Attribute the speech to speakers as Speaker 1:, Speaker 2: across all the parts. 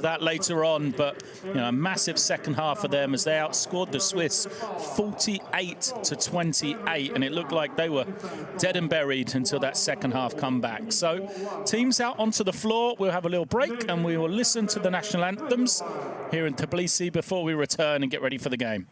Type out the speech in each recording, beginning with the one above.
Speaker 1: that later on, but a massive second half for them as they outscored the Swiss 48-28, and it looked like they were dead and buried until that second half comeback. So teams out onto the floor. We'll have a little break and we will listen to the national anthems here in Tbilisi before we return and get ready for the game.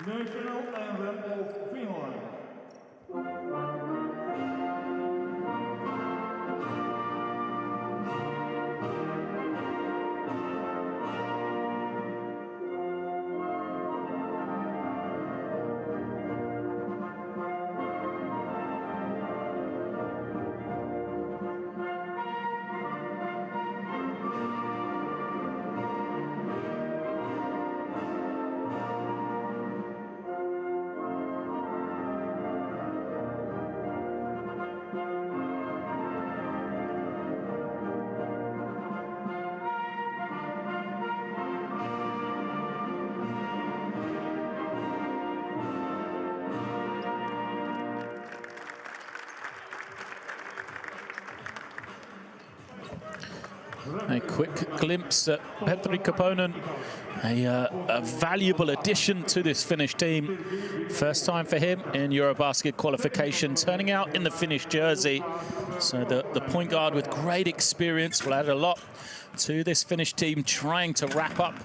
Speaker 2: National anthem of Finland.
Speaker 1: A quick glimpse at Petri Koponen, a valuable addition to this Finnish team. First time for him in EuroBasket qualification, turning out in the Finnish jersey. So the point guard with great experience will add a lot to this Finnish team trying to wrap up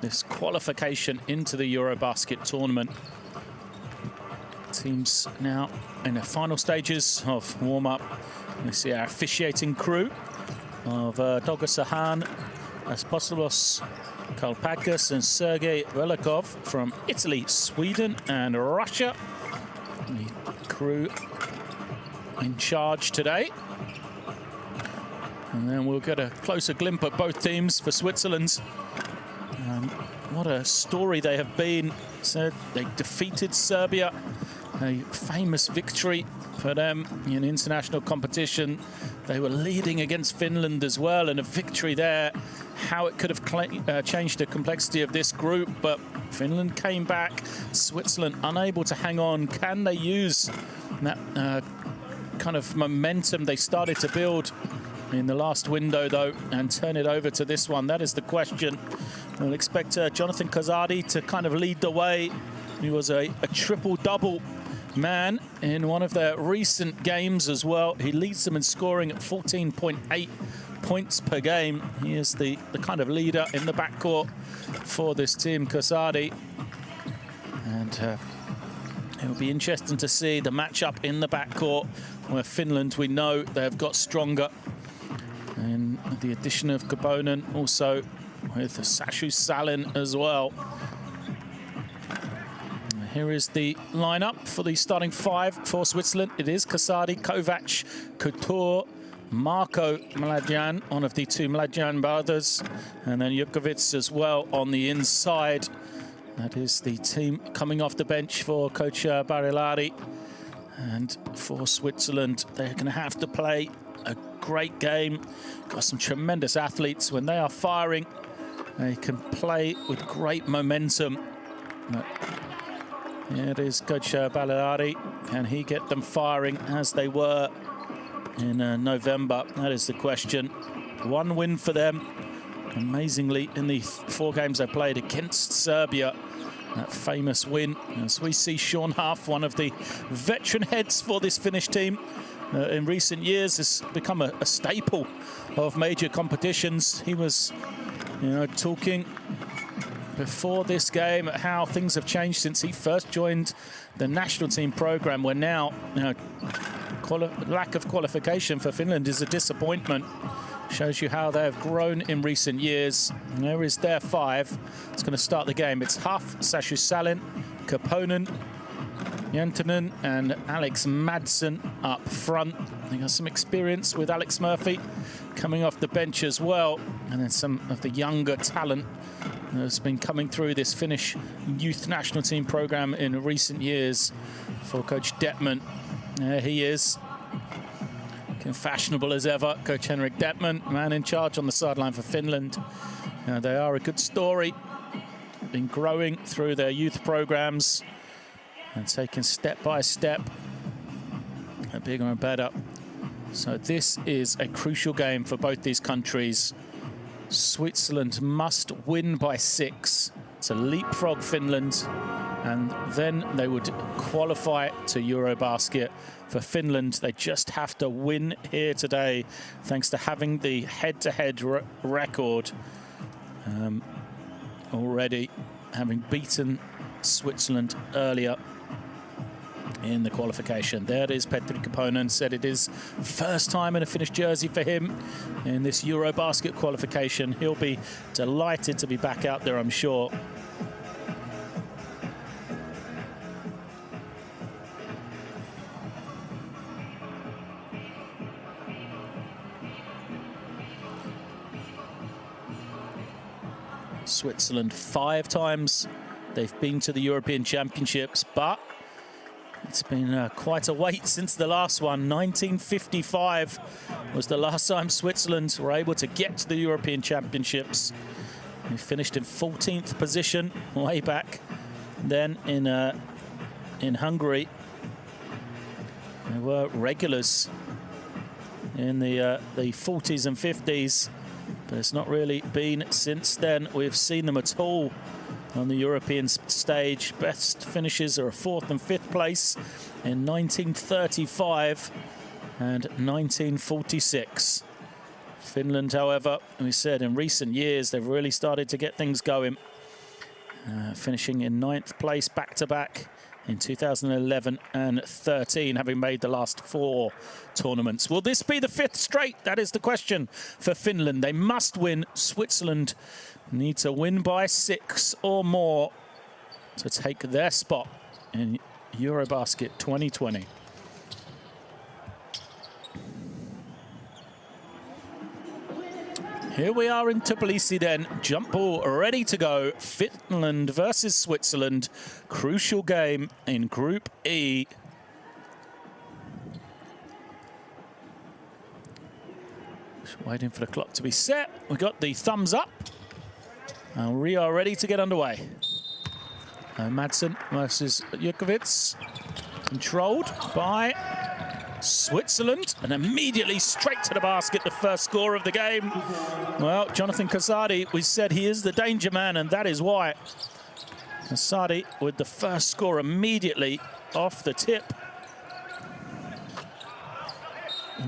Speaker 1: this qualification into the EuroBasket tournament. Teams now in the final stages of warm-up. We see our officiating crew of Doga Sahan, Aspostolos Kalpakas and Sergei Velikov from Italy, Sweden and Russia. The crew in charge today. And then we'll get a closer glimpse at both teams for Switzerland. What a story they have been. So they defeated Serbia, a famous victory for them in international competition. They were leading against Finland as well, and a victory there. How it could have changed the complexity of this group, but Finland came back. Switzerland unable to hang on. Can they use that kind of momentum they started to build in the last window, though, and turn it over to this one? That is the question. We'll expect Jonathan Kazadi to kind of lead the way. He was a triple-double man in one of their recent games as well. He leads them in scoring at 14.8 points per game. He is the kind of leader in the backcourt for this team, Kazadi. And it will be interesting to see the matchup in the backcourt, where Finland, we know they have got stronger. And the addition of Koponen also with Sashu Salin as well. Here is the lineup for the starting five for Switzerland. It is Kasadi, Kovac, Couture, Marko Mladjan, one of the two Mladjan brothers, and then Jukovic as well on the inside. That is the team coming off the bench for Coach Barilari. And for Switzerland, they're going to have to play a great game. Got some tremendous athletes. When they are firing, they can play with great momentum. But here it is, Coach Barilari. Can he get them firing as they were in November? That is the question. One win for them, amazingly, in the 4 games they played against Serbia. That famous win, as we see Sean Huff, one of the veteran heads for this Finnish team, in recent years has become a staple of major competitions. He was, talking before this game how things have changed since he first joined the national team program, where now, lack of qualification for Finland is a disappointment. Shows you how they have grown in recent years. And there is their 5. It's going to start the game. It's Huff, Sashu Salin, Kaponen, Jäntönen and Alex Madsen up front. They got some experience with Alex Murphy coming off the bench as well. And then some of the younger talent that's been coming through this Finnish youth national team program in recent years for Coach Detman. There he is. Looking fashionable as ever. Coach Henrik Detman, man in charge on the sideline for Finland. They are a good story. Been growing through their youth programs and taking step by step bigger and better. So this is a crucial game for both these countries. Switzerland must win by 6 to leapfrog Finland, and then they would qualify to EuroBasket. For Finland, they just have to win here today, thanks to having the head-to-head record already, having beaten Switzerland earlier in the qualification. There it is, Petri Kaponen said it is first time in a Finnish jersey for him in this EuroBasket qualification. He'll be delighted to be back out there, I'm sure. Switzerland 5 times they've been to the European Championships, but it's been quite a wait since the last one. 1955 was the last time Switzerland were able to get to the European Championships. They finished in 14th position way back then in Hungary. They were regulars in the 40s and 50s, but it's not really been since then we've seen them at all on the European stage. Best finishes are a 4th and 5th place in 1935 and 1946. Finland, however, we said in recent years, they've really started to get things going. Finishing in 9th place back-to-back in 2011 and 13, having made the last 4 tournaments. Will this be the 5th straight? That is the question for Finland. They must win. Switzerland need to win by 6 or more to take their spot in EuroBasket 2020. Here we are in Tbilisi then. Jump ball ready to go. Finland versus Switzerland. Crucial game in Group E. Just waiting for the clock to be set. We got the thumbs up. And we are ready to get underway. Madsen versus Jukovic. Controlled by Switzerland, and immediately straight to the basket, the first score of the game. Well, Jonathan Casardi, we said he is the danger man, and that is why. Casardi with the first score immediately off the tip.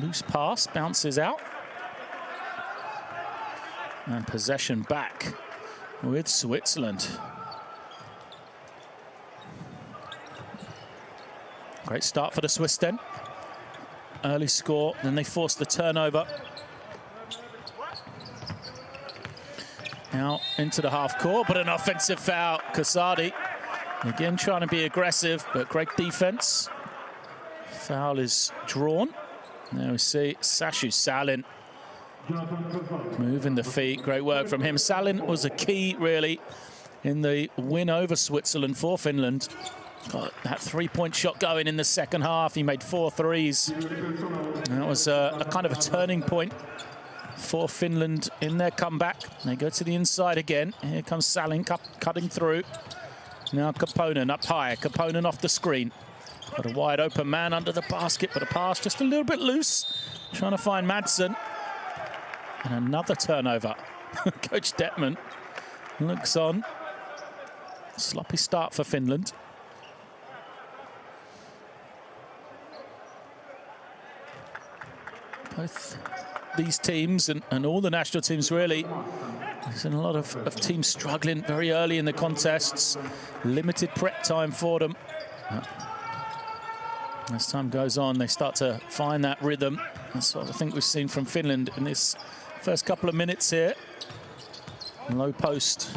Speaker 1: Loose pass, bounces out. And possession back with Switzerland. Great start for the Swiss then. Early score, then they force the turnover. Now into the half court, but an offensive foul. Casardi again trying to be aggressive, but great defense. Foul is drawn. Now we see Sashu Salin moving the feet. Great work from him. Salin was a key, really, in the win over Switzerland for Finland. Got that three-point shot going in the second half. He made 4 threes. And that was a kind of a turning point for Finland in their comeback. They go to the inside again. Here comes Salin cutting through. Now Kaponen up high. Kaponen off the screen. Got a wide open man under the basket, but a pass just a little bit loose. Trying to find Madsen. And another turnover. Coach Detman looks on. Sloppy start for Finland. Both these teams and all the national teams really, there's been a lot of teams struggling very early in the contests. Limited prep time for them. As time goes on, they start to find that rhythm. That's what I think we've seen from Finland in this first couple of minutes here. Low post.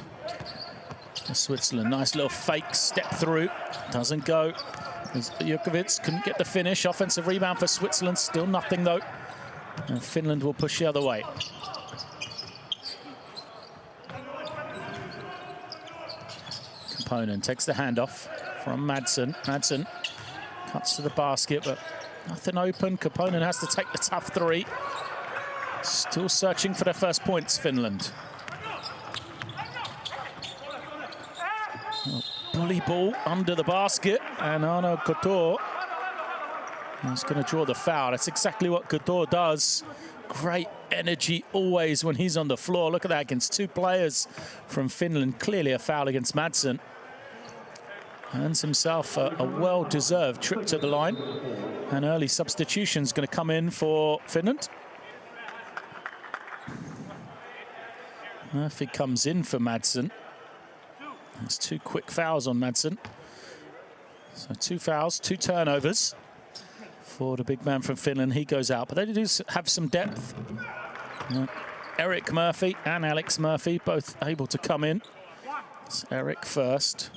Speaker 1: Switzerland, nice little fake step through. Doesn't go. Jukovic couldn't get the finish. Offensive rebound for Switzerland. Still nothing though. And Finland will push the other way. Component takes the handoff from Madsen. Madsen cuts to the basket, but nothing open. Component has to take the tough three. Still searching for their first points, Finland. Bully ball under the basket, and Arno Couture is going to draw the foul. That's exactly what Couture does. Great energy always when he's on the floor. Look at that against two players from Finland. Clearly a foul against Madsen. Earns himself a well-deserved trip to the line. An early substitution is going to come in for Finland. Murphy comes in for Madsen. There's two quick fouls on Madsen. So 2 fouls, 2 turnovers for the big man from Finland. He goes out, but they do have some depth. Eric Murphy and Alex Murphy both able to come in. It's Eric first.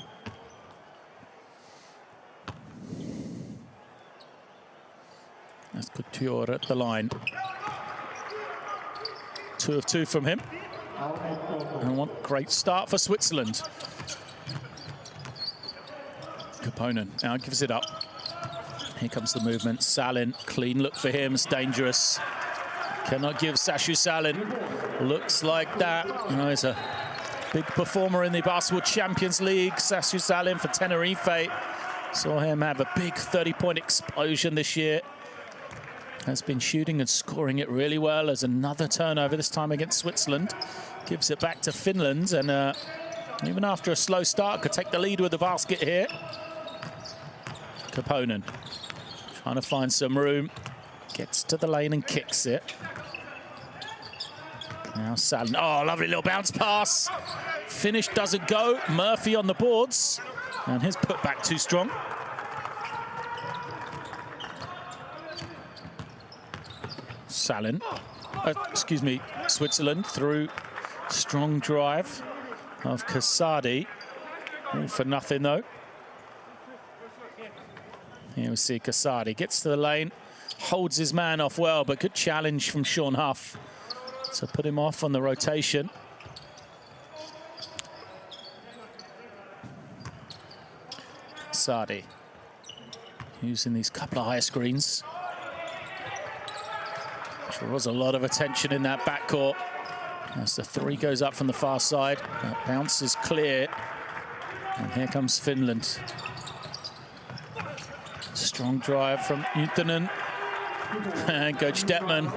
Speaker 1: That's Couture at the line. 2 of 2 from him. And one great start for Switzerland. Component now gives it up. Here comes the movement. Salin, clean look for him. It's dangerous. Cannot give Sashu Salin. Looks like that. You know, he's a big performer in the Basketball Champions League. Sashu Salin for Tenerife. Saw him have a big 30-point explosion this year. Has been shooting and scoring it really well. As another turnover, this time against Switzerland. Gives it back to Finland, and even after a slow start, could take the lead with the basket here. Component trying to find some room. Gets to the lane and kicks it. Now Salin. Oh, lovely little bounce pass. Finish doesn't go. Murphy on the boards. And his putback too strong. Salin. Excuse me, Switzerland through strong drive of Casadi. All for nothing though. Here we see Casadi gets to the lane, holds his man off well, but good challenge from Sean Huff to put him off on the rotation. Casadi using these couple of high screens. There was a lot of attention in that backcourt. As the three goes up from the far side, that bounce is clear. And here comes Finland. Strong drive from Utanen. And Coach Detman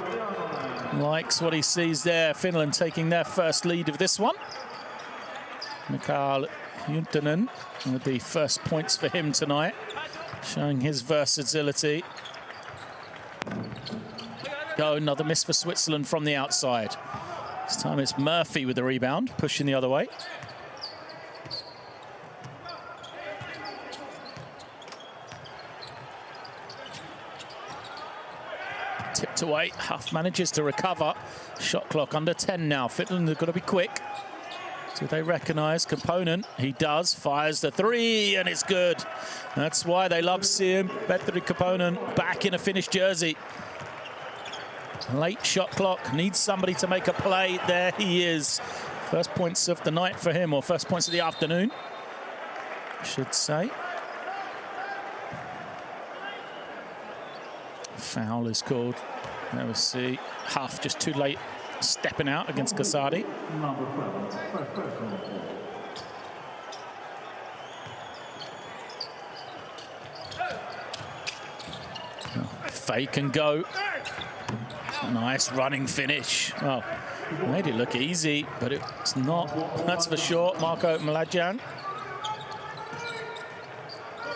Speaker 1: likes what he sees there. Finland taking their first lead of this one. Mikael Utanen with the first points for him tonight, showing his versatility. Go, another miss for Switzerland from the outside. This time it's Murphy with the rebound, pushing the other way. Tipped away, Huff manages to recover. Shot clock under 10 now. Finland have got to be quick. Do they recognise Component? He does, fires the three, and it's good. That's why they love seeing Petri Component back in a finished jersey. Late shot clock, needs somebody to make a play. There he is. First points of the night for him, or first points of the afternoon, I should say. Foul is called. There we see Huff just too late stepping out against Casadi. Fake and go. Nice running finish. Oh, made it look easy, but it's not. That's for sure. Marko Mladjan.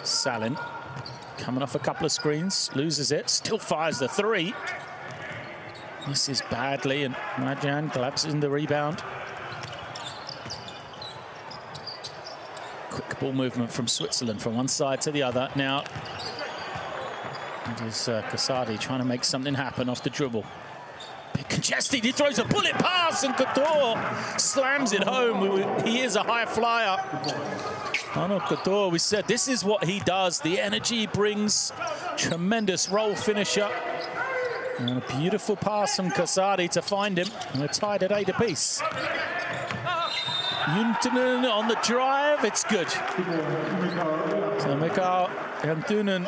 Speaker 1: Salin coming off a couple of screens, loses it, still fires the three. Misses badly, and Marjan grabs in the rebound. Quick ball movement from Switzerland from one side to the other. Now, it is Kasadi trying to make something happen off the dribble. Bit congested, he throws a bullet pass, and Couture slams it home. He is a high flyer. Arnaud Couture, we said this is what he does. The energy he brings, tremendous roll finisher. And a beautiful pass from Kasadi to find him. And we're tied at 8 apiece. Juntunen on the drive, it's good. So Mikael Juntunen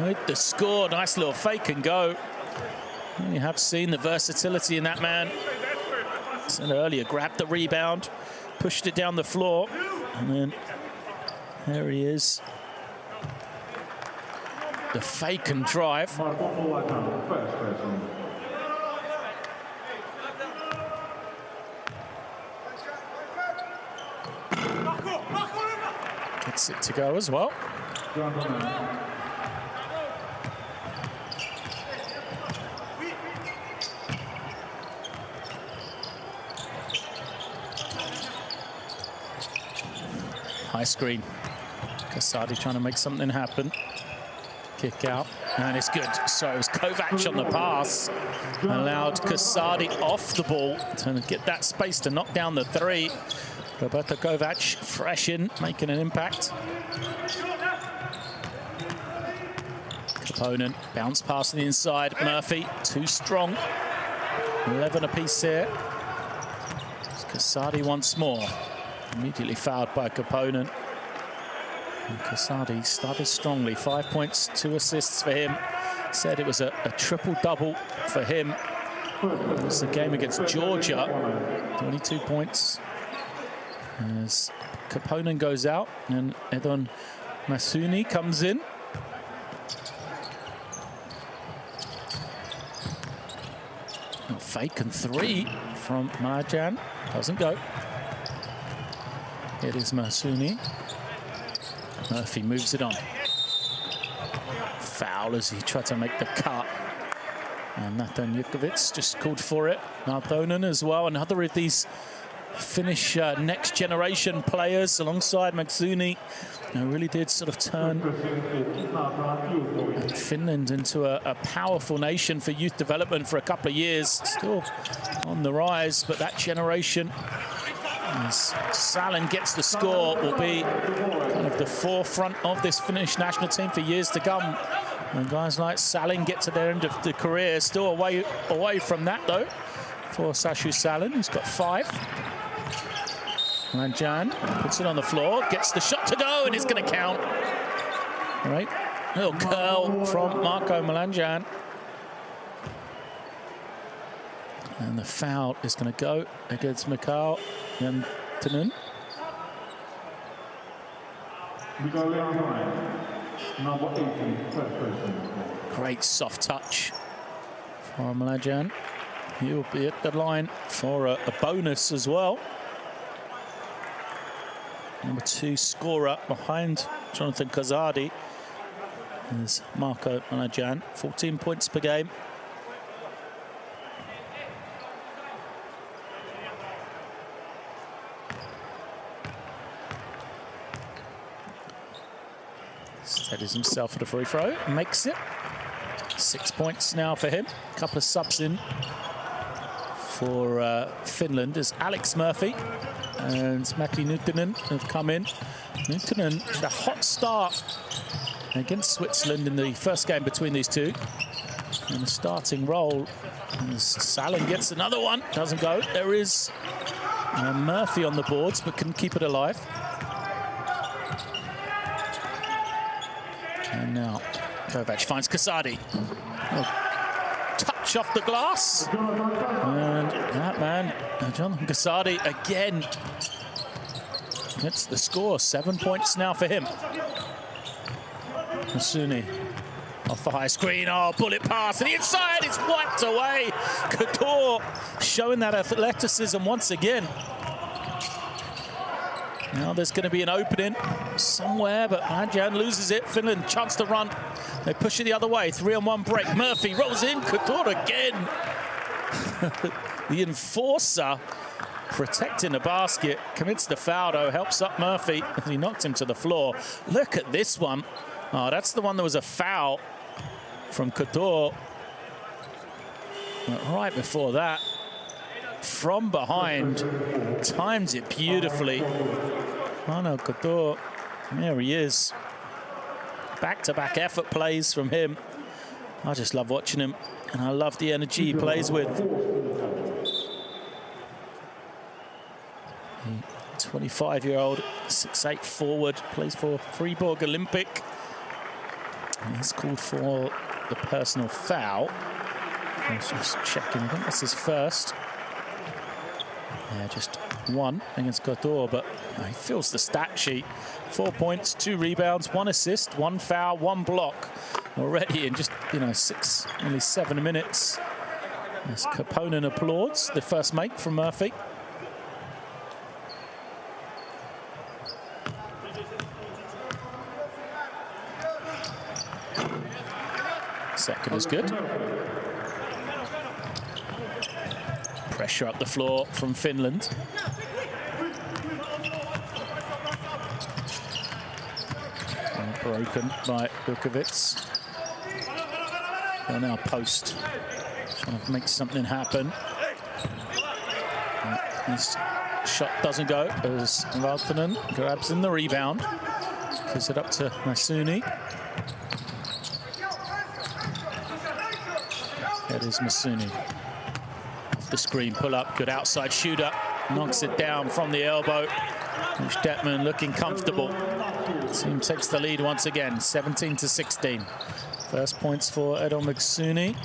Speaker 1: with the score, nice little fake and go. And you have seen the versatility in that man. I said earlier, grabbed the rebound, pushed it down the floor, and then there he is. The fake and drive. Gets it to go as well. High screen. Kasadi trying to make something happen. Kick out, and it's good. So it was Kovac on the pass. Allowed Kasadi off the ball to get that space to knock down the three. Roberto Kovac fresh in, making an impact. Opponent bounce pass to the inside. Murphy, too strong. 11 apiece here. Kasadi once more. Immediately fouled by Opponent. And Kasadi started strongly. 5 points, 2 assists for him. Said it was a triple-double for him. It was the game against Georgia. 22 points. As Kaponen goes out and Edon Masuni comes in. Fake and three from Marjan. Doesn't go. It is Masuni. Murphy moves it on. Foul as he tried to make the cut. And Nathan Jukovic just called for it. Nardonen as well. Another of these Finnish next generation players alongside Maksuni. Really did sort of turn Finland into a powerful nation for youth development for a couple of years. Still on the rise, but that generation, as Salin gets the score, will be kind of the forefront of this Finnish national team for years to come. And guys like Salin get to their end of the career, still away from that though, for Sashu Salin, who's got 5. Marjan puts it on the floor, gets the shot to go, and it's going to count. All right, little curl from Marco Marjan. And the foul is going to go against Mikael Juntunen. Great soft touch from Marjan. He'll be at the line for a bonus as well. Number 2 scorer behind Jonathan Kasadi is Marco Marjan. 14 points per game. Steadies himself for the free throw, makes it. 6 points now for him. A couple of subs in for Finland is Alex Murphy and Matti Juntunen have come in. Juntunen had a hot start against Switzerland in the first game between these two. And the starting role as Salin gets another one, doesn't go. There is Murphy on the boards, but can keep it alive. And now Kovac finds Kasadi. Touch off the glass. And that man, Jonathan Kasadi, again gets the score. 7 points now for him. Masuni off the high screen. Oh, bullet pass to the inside. It's wiped away. Couture showing that athleticism once again. Now there's going to be an opening somewhere, but Marjan loses it. Finland chance to run. They push it the other way. 3-on-1 break. Murphy rolls in. Couture again. The enforcer protecting the basket, commits the foul though, helps up Murphy as he knocked him to the floor. Look at this one. Oh, that's the one that was a foul from Couture. But right before that, from behind, times it beautifully. Oh no, Couture, there he is. Back-to-back effort plays from him. I just love watching him, and I love the energy he plays with. 25-year-old, 6'8" forward, plays for Fribourg Olympic. And he's called for the personal foul. I was just checking, I think that's his first. Yeah, just one against Couture, but he fills the stat sheet. 4 points, 2 rebounds, 1 assist, 1 foul, 1 block already in just, only 7 minutes. As Koponen applauds the first make from Murphy. Second is good. Pressure up the floor from Finland. And broken by Vukovic. They're now post, trying to make something happen. His shot doesn't go as Valtonen grabs in the rebound. Gives it up to Masuni. That is Masuni. Off the screen, pull up, good outside shooter. Knocks it down from the elbow. Mitch Detman looking comfortable. Team takes the lead once again, 17-16. First points for Edo Masuni.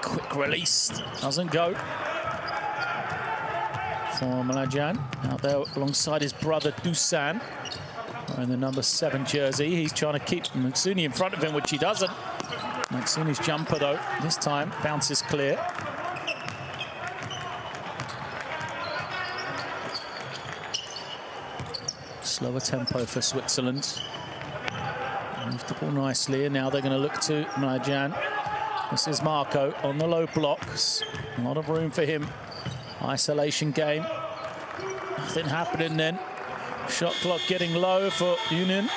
Speaker 1: Quick release, doesn't go. For Mlađan, out there alongside his brother Dusan. In the number 7 jersey, he's trying to keep Masuni in front of him, which he doesn't. Masuni's jumper, though, this time bounces clear. Slower tempo for Switzerland. Moved the ball nicely, and now they're going to look to Mlađan. This is Marco on the low blocks. A lot of room for him. Isolation game. Nothing happening then. Shot clock getting low for Union.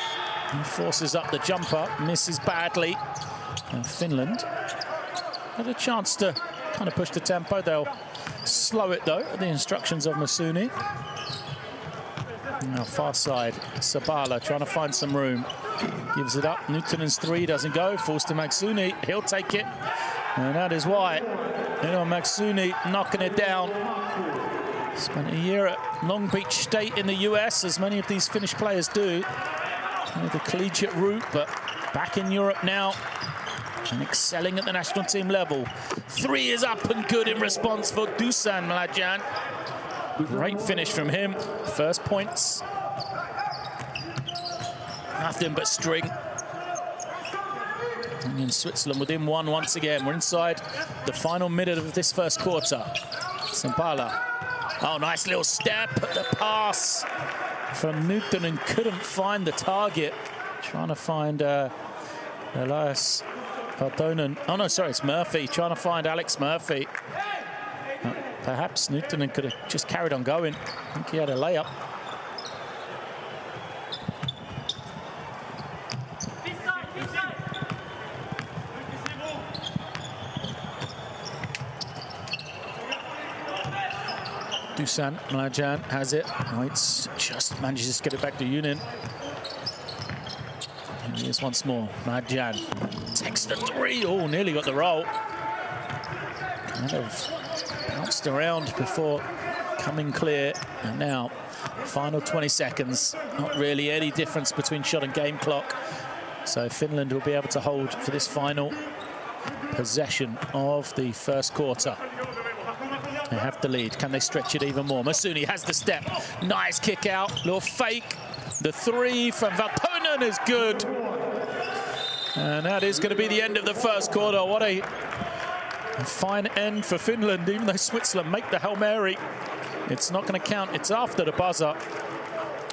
Speaker 1: He forces up the jumper, misses badly. And Finland had a chance to kind of push the tempo. They'll slow it though, at the instructions of Masuni. Now far side, Sabala trying to find some room. Gives it up, Nuuttinen's 3 doesn't go, forced to Masuni, he'll take it. And that is why, Masuni knocking it down. Spent a year at Long Beach State in the US, as many of these Finnish players do. The collegiate route, but back in Europe now and excelling at the national team level. 3 is up and good in response for Dusan Mlađan. Great finish from him. First points. Nothing but string. And in Switzerland within 1 once again. We're inside the final minute of this first quarter. Sampala. Oh, nice little step, the pass from Nuutinen, couldn't find the target. Trying to find Elias Valtonen. Oh no, sorry, it's Murphy. Trying to find Alex Murphy. Perhaps Nuutinen could have just carried on going. I think he had a layup. Dusan Mlađan has it. It's just manages to get it back to Union. And here's once more. Mlađan takes the 3. Oh, nearly got the roll. Kind of bounced around before coming clear. And now, final 20 seconds. Not really any difference between shot and game clock. So Finland will be able to hold for this final possession of the first quarter. They have the lead. Can they stretch it even more? Masuni has the step. Nice kick out. Little fake. The 3 from Valtonen is good. And that is going to be the end of the first quarter. What a fine end for Finland, even though Switzerland make the Hail Mary. It's not going to count. It's after the buzzer.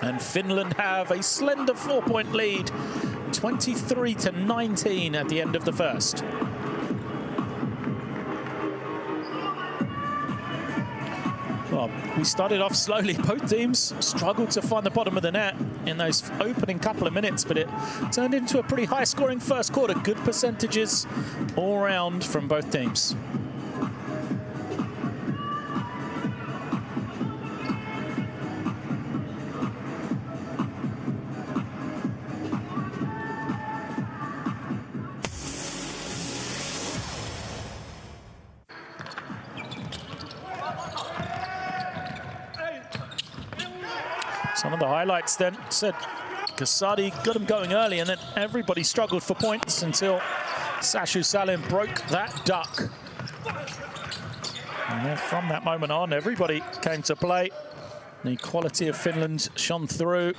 Speaker 1: And Finland have a slender 4-point lead 23-19 at the end of the first. Well, we started off slowly. Both teams struggled to find the bottom of the net in those opening couple of minutes, but it turned into a pretty high-scoring first quarter. Good percentages all round from both teams. Some of the highlights then said Kasadi got him going early, and then everybody struggled for points until Sashu Salim broke that duck. And then from that moment on, everybody came to play. The quality of Finland shone through.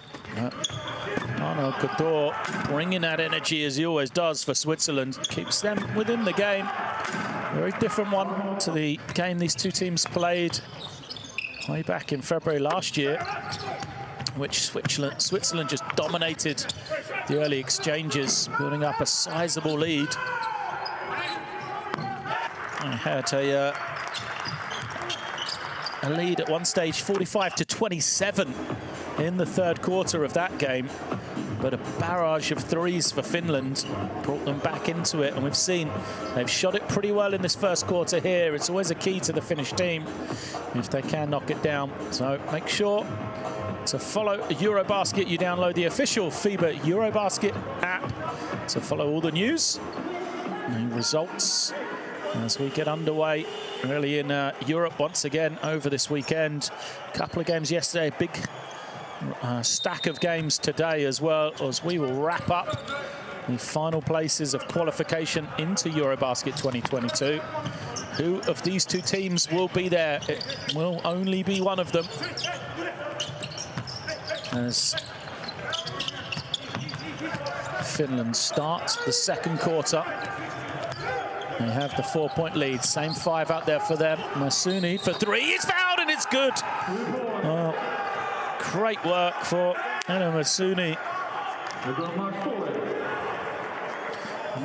Speaker 1: Arno Couture bringing that energy as he always does for Switzerland. Keeps them within the game. Very different one to the game these two teams played way back in February last year, which Switzerland just dominated the early exchanges, building up a sizable lead. I had a lead at one stage, 45-27 in the third quarter of that game. But a barrage of threes for Finland brought them back into it. And we've seen they've shot it pretty well in this first quarter here. It's always a key to the Finnish team if they can knock it down. So make sure to follow EuroBasket. You download the official FIBA EuroBasket app to follow all the news and results as we get underway really in Europe once again over this weekend. A couple of games yesterday, big stack of games today as well, as we will wrap up the final places of qualification into EuroBasket 2022. Who of these two teams will be there? It will only be one of them. As Finland start the second quarter. They have the 4-point lead. Same five out there for them. Masuni for three. He's fouled and it's good. Great work for Eno Masuni.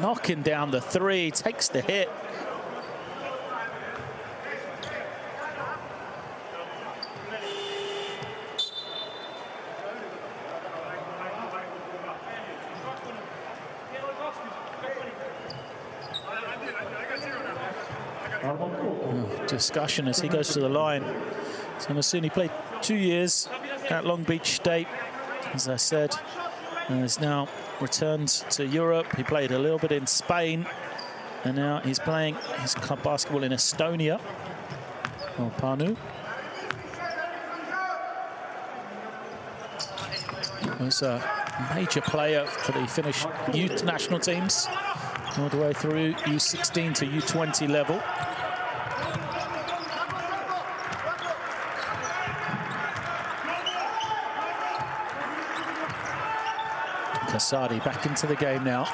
Speaker 1: Knocking down the three. Takes the hit. Discussion as he goes to the line. So Masuni played 2 years at Long Beach State, as I said, and has now returned to Europe. He played a little bit in Spain, and now he's playing his club basketball in Estonia, or Panu. He was a major player for the Finnish youth national teams, all the way through U16 to U20 level. Kasadi back into the game now.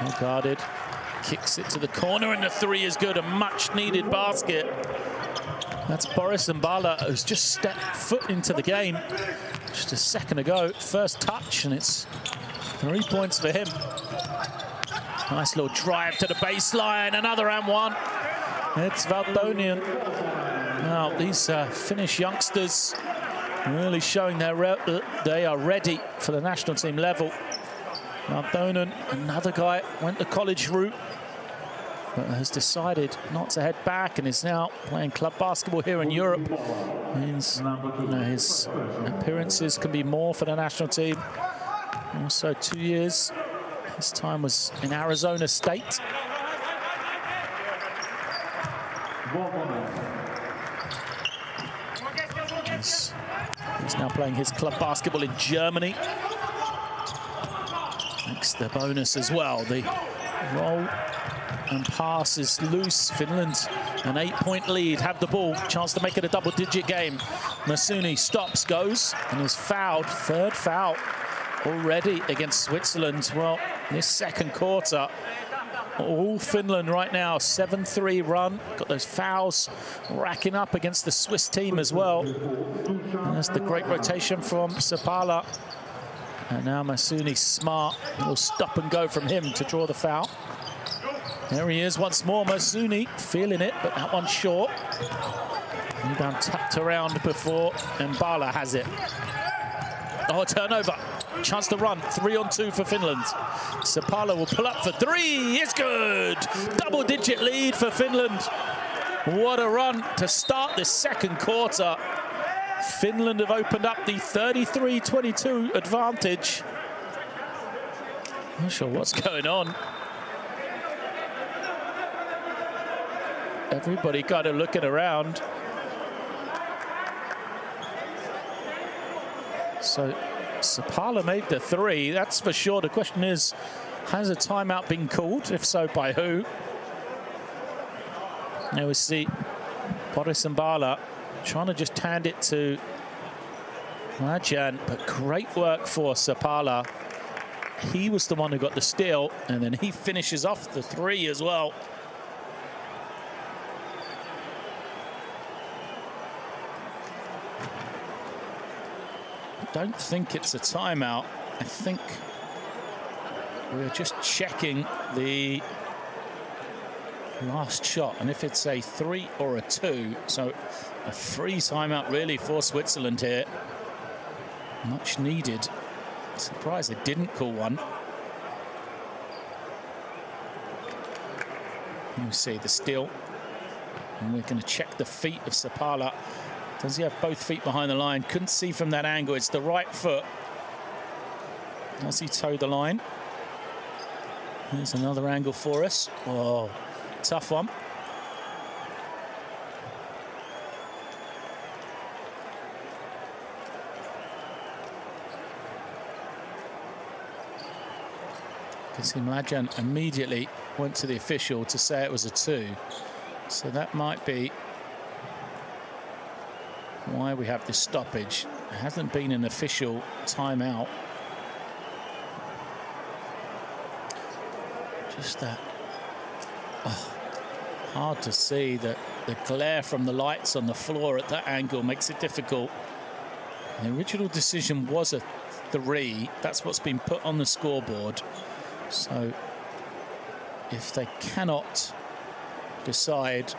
Speaker 1: Well guarded, kicks it to the corner, and the three is good. A much-needed basket. That's Boris Mbala, who's just stepped foot into the game just a second ago. First touch, and it's 3 points for him. Nice little drive to the baseline, another and one. It's Valtonian. Now, these Finnish youngsters really showing they are ready for the national team level. Valtonen, another guy, went the college route, but has decided not to head back and is now playing club basketball here in Europe. Means his appearances can be more for the national team. Also 2 years. His time was in Arizona State. He's now playing his club basketball in Germany. Makes the bonus as well. The roll and pass is loose. Finland, an 8-point lead, have the ball. Chance to make it a double-digit game. Masuni stops, goes, and is fouled. Third foul already against Switzerland. Well, this second quarter, all Finland right now. 7-3 run. Got those fouls racking up against the Swiss team as well. And that's the great rotation from Sapala. And now Masuni smart. A little stop and go from him to draw the foul. There he is once more. Masuni feeling it, but that one's short. Rebound tapped around before, and Bala has it. Oh, a turnover. Chance to run. 3-on-2 for Finland. Sapala will pull up for three. It's good. Double-digit lead for Finland. What a run to start this second quarter. Finland have opened up the 33-22 advantage. Not sure what's going on. Everybody kind of looking around. So Sapala made the three, that's for sure. The question is, has a timeout been called? If so, by who? Now we see Boris and Bala trying to just hand it to Rajan, but great work for Sapala. He was the one who got the steal, and then he finishes off the three as well. I don't think it's a timeout. I think we're just checking the last shot, and if it's a 3 or a 2, so a free timeout really for Switzerland here. Much needed. Surprised they didn't call one. You see the steal, and we're going to check the feet of Sapala. Does he have both feet behind the line? Couldn't see from that angle. It's the right foot. Does he toe the line? Here's another angle for us. Oh, tough one. You can see Mlajan immediately went to the official to say it was a 2. So that might be why we have this stoppage. It hasn't been an official timeout. Just that hard to see. That the glare from the lights on the floor at that angle makes it difficult. The original decision was a 3. That's what's been put on the scoreboard. So if they cannot decide,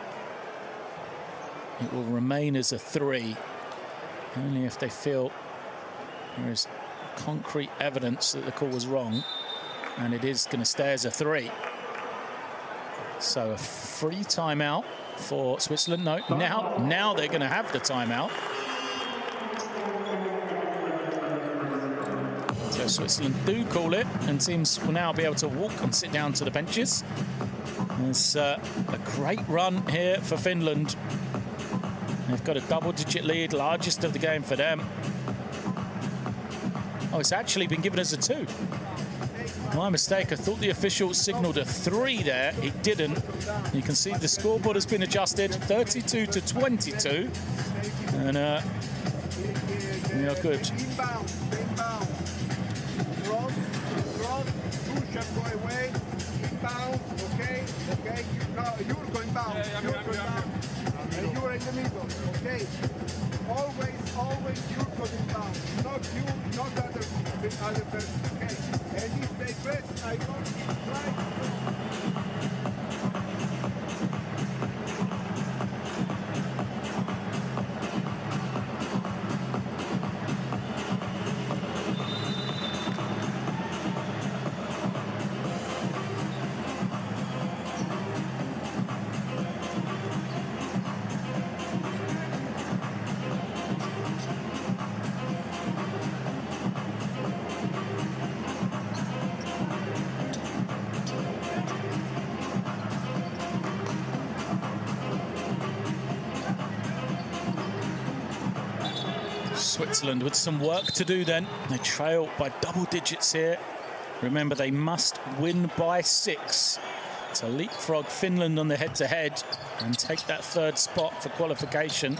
Speaker 1: it will remain as a 3, only if they feel there is concrete evidence that the call was wrong, and it is going to stay as a 3. So a free timeout for Switzerland. No, now they're going to have the timeout. So Switzerland do call it, and teams will now be able to walk and sit down to the benches. There's a great run here for Finland. They've got a double-digit lead, largest of the game for them. Oh, it's actually been given as a 2. My mistake. I thought the official signaled a 3 there. He didn't. You can see the scoreboard has been adjusted, 32-22. And we are good.
Speaker 3: You're going down. And you are in the middle, okay? Always you're going down. Not you, not the other person, okay? And if they press, I don't try.
Speaker 1: Switzerland with some work to do then. They trail by double digits here. Remember, they must win by 6 to leapfrog Finland on the head-to-head and take that 3rd spot for qualification.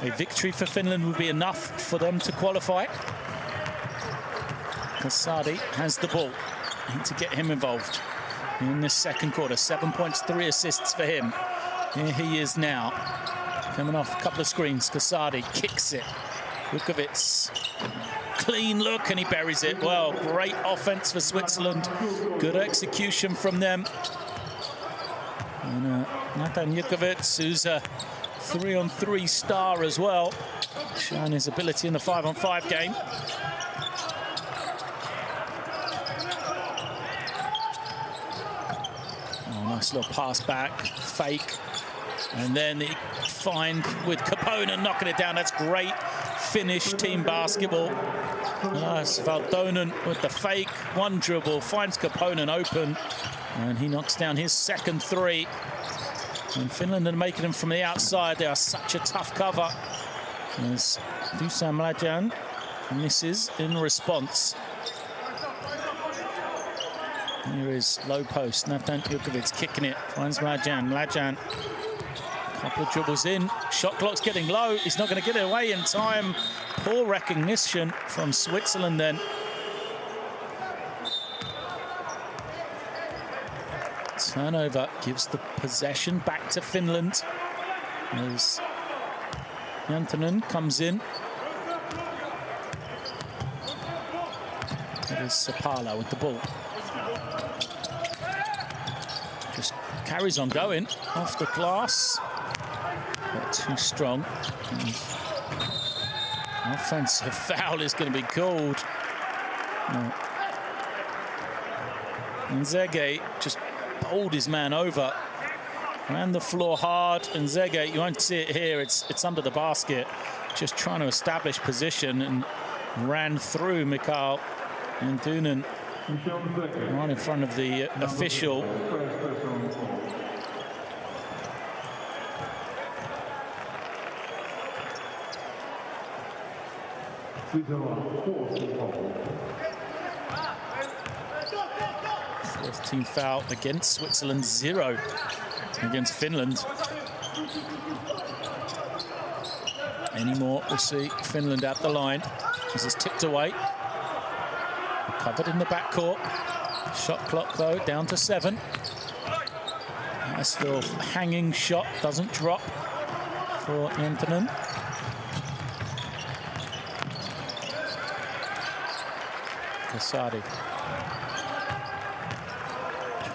Speaker 1: A victory for Finland would be enough for them to qualify. Kasadi has the ball. Need to get him involved. in this second quarter. 7 points, 3 assists for him. Here he is now. Coming off a couple of screens. Kasadi kicks it. Vukovic. Clean look, and he buries it. Well, great offense for Switzerland. Good execution from them. And Natan Vukovic, who's a 3-on-3 star as well, showing his ability in the 5-on-5 game. Oh, nice little pass back, fake. And then the find with Kaponen knocking it down. That's great finish, team basketball. Nice, Valtonen with the fake. One dribble, finds Kaponen open. And he knocks down his second three. And Finland are making them from the outside. They are such a tough cover. As Dusan Mlađan misses in response. Here is low post. Natan Vukovic kicking it. Finds Mlađan. Mlađan. Couple of dribbles in. Shot clock's getting low. He's not going to get it away in time. Poor recognition from Switzerland then. Turnover gives the possession back to Finland as Jantunen comes in. It is Sapala with the ball. Just carries on going off the glass. But too strong. And offensive foul is going to be called. And Zege just bowled his man over. Ran the floor hard, and Zege, you won't see it here, it's under the basket. Just trying to establish position and ran through Mikael and Dunen right in front of the official. Fourth team foul against Switzerland, 0 against Finland. Any more, we'll see Finland at the line. This is tipped away. Covered in the backcourt. Shot clock, though, down to 7. Nice little hanging shot, doesn't drop for Jantunen. Kasadi.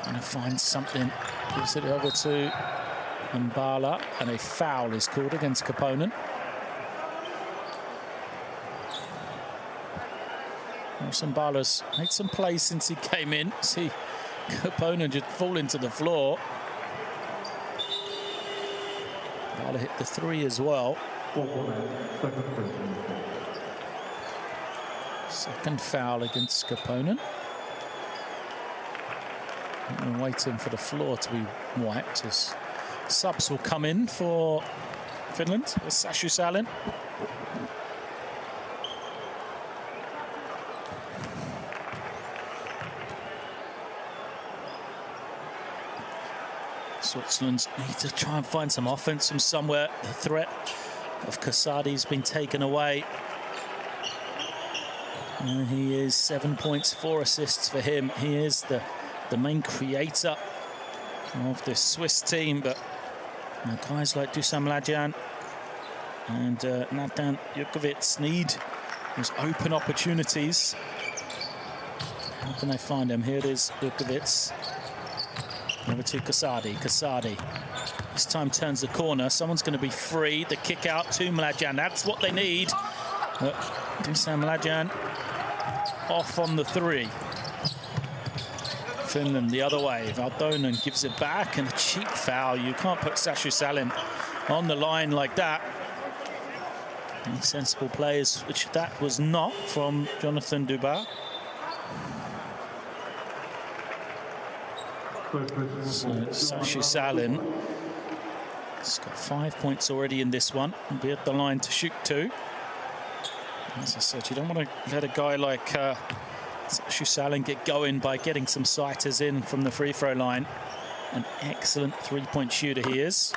Speaker 1: Trying to find something. Gives it over to Mbala, and a foul is called against Kaponen. Mbala's made some plays since he came in. See Kaponen just fall into the floor. Mbala hit the 3 as well. Second foul against Kaponen. We're waiting for the floor to be wiped as subs will come in for Finland. Sashu Salin. Switzerland need to try and find some offense from somewhere. The threat of Kasadi's been taken away. And he is 7 points, 4 assists for him. He is the main creator of this Swiss team, but guys like Dusan Mlađan and Natan Vukovic need those open opportunities. How can they find them? Here it is, Vukovic. Over to Kasadi. Kasadi this time turns the corner. Someone's going to be free. The kick out to Mlađan. That's what they need. Dusan Mlađan off on the 3. Finland the other way. Valtonen gives it back, and a cheap foul. You can't put Sashu Salin on the line like that. Any sensible players, which that was not from Jonathan Duba. So Sashu Salin has got 5 points already in this one. He'll be at the line to shoot 2. As I said, you don't want to let a guy like Sashu Salin get going by getting some sighters in from the free throw line. An excellent 3-point shooter he is.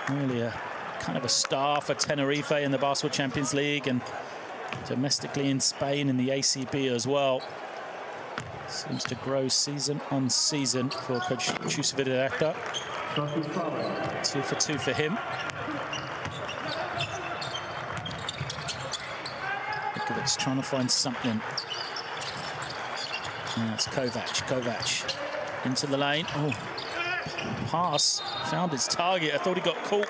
Speaker 1: Really a kind of a star for Tenerife in the Basketball Champions League and domestically in Spain in the ACB as well. Seems to grow season on season for Coach Chusvideta. 2 for 2 for him. It's trying to find something. That's Kovac into the lane. Oh, pass, found his target. I thought he got caught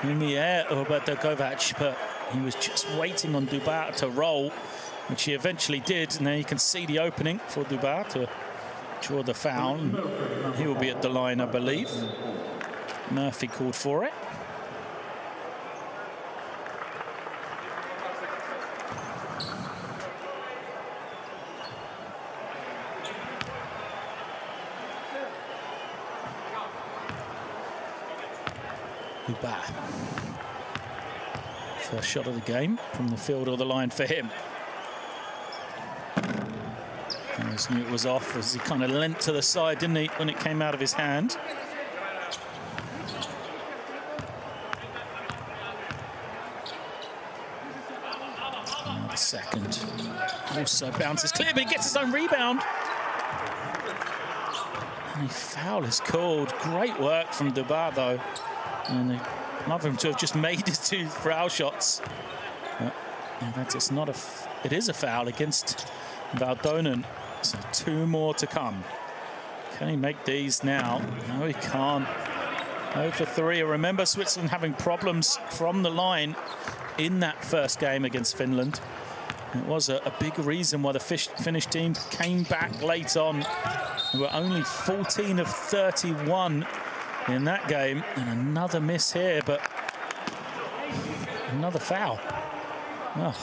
Speaker 1: in the air, Roberto Kovac, but he was just waiting on Dubar to roll, which he eventually did. And now you can see the opening for Dubar to draw the foul. He will be at the line, I believe. Murphy called for it. Dubar. First shot of the game from the field or the line for him. I just knew it was off as he kind of leant to the side, didn't he, when it came out of his hand. And the second also bounces clear, but he gets his own rebound. And a foul is called. Great work from Dubar, though. And they love him to have just made his 2 foul shots. But yeah, that's just not it is a foul against Valdonen. So 2 more to come. Can he make these now? No, he can't. 0 for 3. Remember, Switzerland having problems from the line in that first game against Finland. It was a big reason why the Finnish team came back late on. They were only 14 of 31 in that game, and another miss here, but another foul. Oh.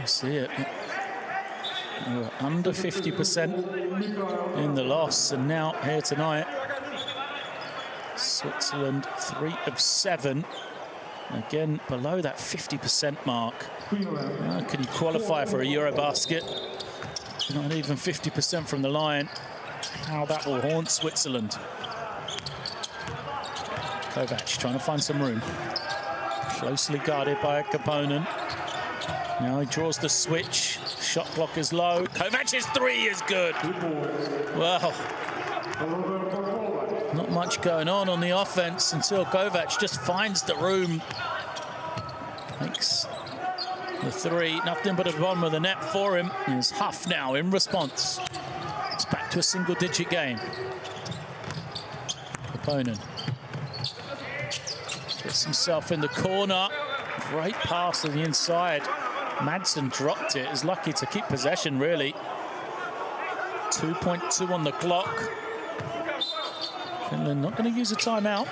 Speaker 1: You see it. They were under 50% in the loss, and now here tonight, Switzerland 3 of 7. Again, below that 50% mark. Can you qualify for a EuroBasket? Not even 50% from the line. How that will haunt Switzerland. Kovac trying to find some room. Closely guarded by a opponent. Now he draws the switch. Shot clock is low. Kovac's 3 is good. Well, not much going on the offense until Kovac just finds the room. Makes the 3, nothing but a bottom of the net for him. Here's Huff now in response. It's back to a single-digit game. Opponent gets himself in the corner. Great pass to the inside. Madsen dropped it. Is lucky to keep possession, really. 2.2 on the clock. Finland not going to use a timeout.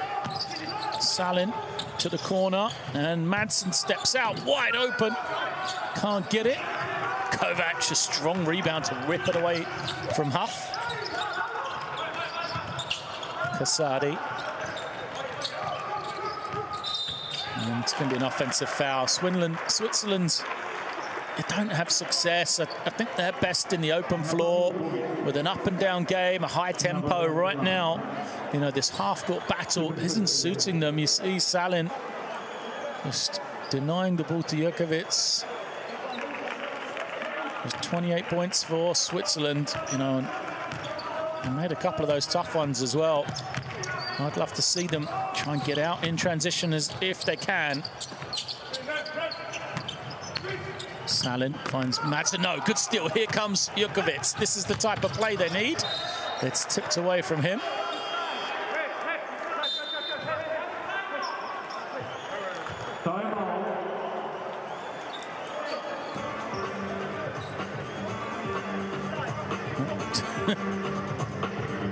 Speaker 1: Salin to the corner, and Madsen steps out wide open. Can't get it. Kovac, a strong rebound to rip it away from Huff. Casadi. And it's going to be an offensive foul. Switzerland, they don't have success. I think they're best in the open floor with an up and down game, a high tempo right now. You know, this half-court battle isn't suiting them. You see Salin just denying the ball to Jurkovic. There's 28 points for Switzerland, you know, and made a couple of those tough ones as well. I'd love to see them try and get out in transition as if they can. Salin finds Madsen. No, good steal. Here comes Jurkovic. This is the type of play they need. It's tipped away from him.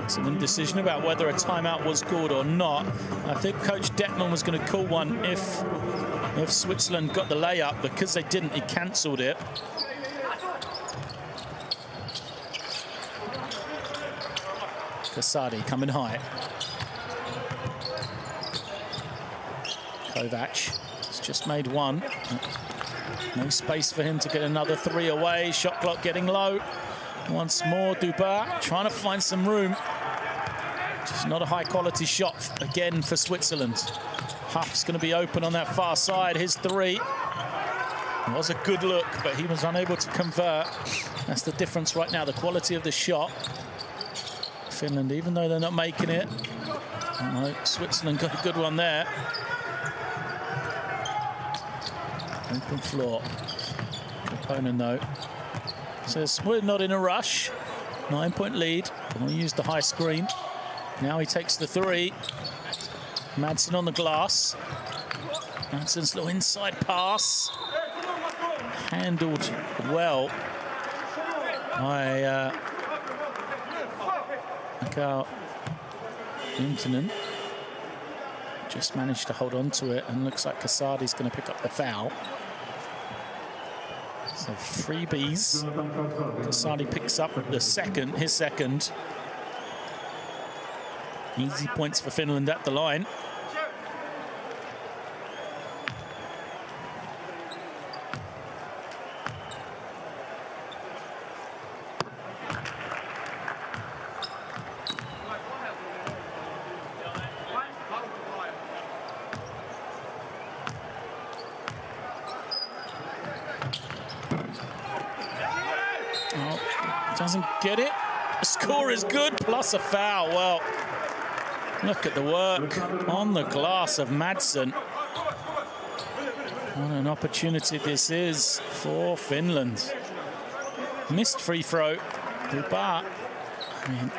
Speaker 1: Some indecision about whether a timeout was called or not. I think Coach Detman was going to call one if Switzerland got the layup. Because they didn't, he cancelled it. Casadi coming high. Kovac has just made 1. No space for him to get another 3 away. Shot clock getting low. Once more, Dubar trying to find some room. Just not a high-quality shot again for Switzerland. Huff's going to be open on that far side. His three. It was a good look, but he was unable to convert. That's the difference right now, the quality of the shot. Finland, even though they're not making it. No, Switzerland got a good one there. Open floor. Opponent, though, says we're not in a rush. 9-point lead. We'll use the high screen. Now he takes the three. Madsen on the glass. Madsen's little inside pass. Handled well by Intanen. Just managed to hold on to it, and looks like Kasadi's going to pick up the foul. So freebies. Kasadi picks up his second. Easy points for Finland at the line. Doesn't get it. The score is good, plus a foul. Well, look at the work on the glass of Madsen. What an opportunity this is for Finland. Missed free throw, but I mean,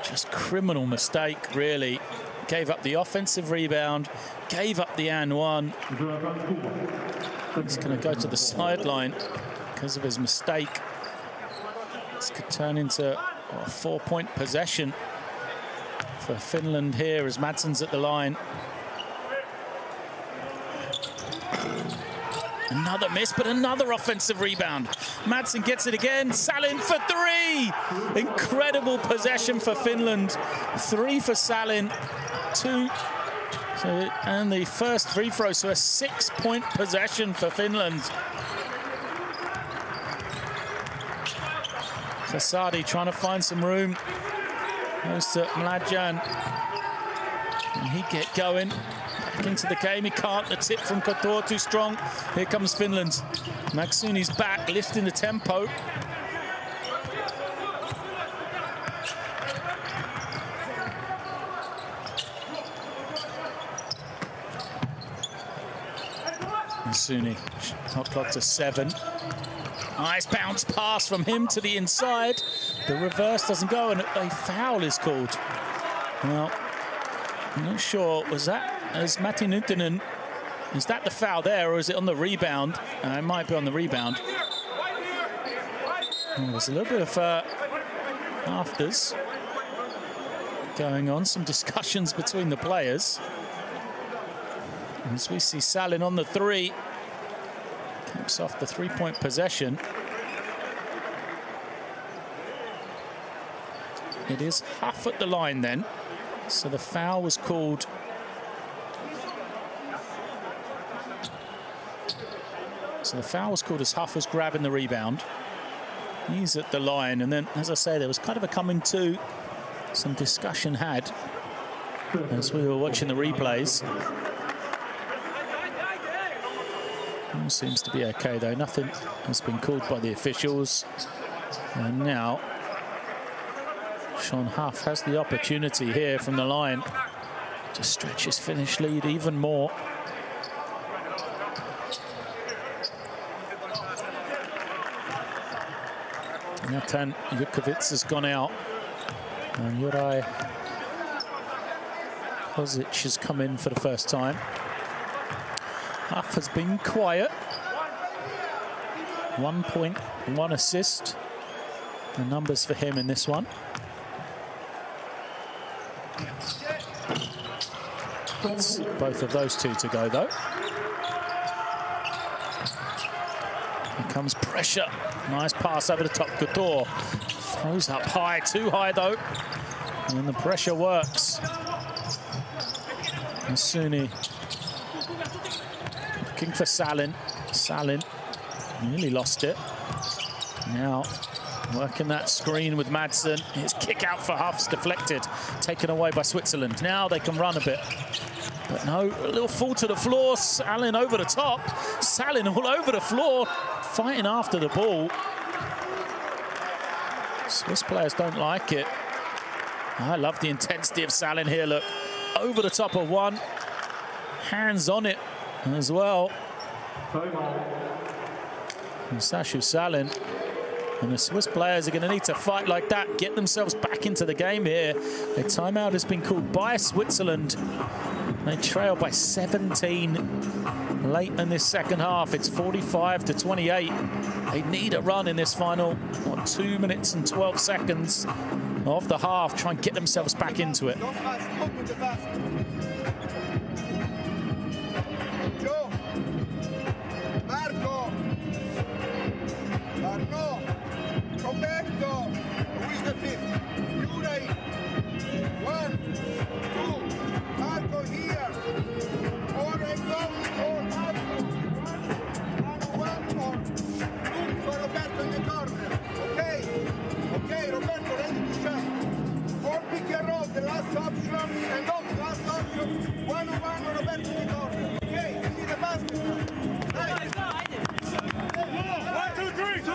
Speaker 1: just criminal mistake, really. Gave up the offensive rebound, gave up the and one. He's going to go to the sideline because of his mistake. This could turn into a 4-point possession for Finland here as Madsen's at the line. Another miss, but another offensive rebound. Madsen gets it again. Salin for three. Incredible possession for Finland. 3 for Salin, 2. And the first free throw, so a 6-point possession for Finland. Kasadi trying to find some room. Goes to Mladjan. And he get going. Back into the game. He can't. The tip from Couture too strong. Here comes Finland. Maksuni's back, lifting the tempo. Maksuni, hot clock to 7. Nice bounce pass from him to the inside. The reverse doesn't go, and a foul is called. Well, I'm not sure. Was that as Matti Nyttinen? Is that the foul there, or is it on the rebound? It might be on the rebound. There's a little bit of afters going on. Some discussions between the players. As we see Salin on the three. Keeps off the 3-point possession. It is Huff at the line then. So the foul was called. So the foul was called as Huff was grabbing the rebound. He's at the line, and then, as I say, there was kind of a coming to. Some discussion had as we were watching the replays. All seems to be okay, though. Nothing has been called by the officials. And now Sean Huff has the opportunity here from the line to stretch his Finnish lead even more. Natan Jukovic has gone out. And Juraj Kozic has come in for the first time. Huff has been quiet. 1 point, 1 assist. The numbers for him in this one. It's both of those two to go, though. Here comes pressure. Nice pass over the top. Couture throws up high, too high, though. And the pressure works. Masuni looking for Salin. Salin nearly lost it. Now working that screen with Madsen. His kick out for Huff's deflected. Taken away by Switzerland. Now they can run a bit. But no, a little fall to the floor. Salin over the top. Salin all over the floor, fighting after the ball. Swiss players don't like it. I love the intensity of Salin here, look. Over the top of one. Hands on it as well. And Sashu Salin. And the Swiss players are going to need to fight like that, get themselves back into the game here. A timeout has been called by Switzerland. They trail by 17 late in this second half. It's 45-28. They need a run in this final 2 minutes and 12 seconds of the half. Try and get themselves back into it.
Speaker 3: Roberto, who is the fifth? Yuri, 1, 2, Marco here. Oreggo, or Marco, 1, or look for Roberto in the corner. Okay, Roberto, ready to jump. 4 pick and roll, the last option, and not the last option. 1 or Roberto in the corner. Okay, we need a basket. Nice. 1, 2, 3, 2.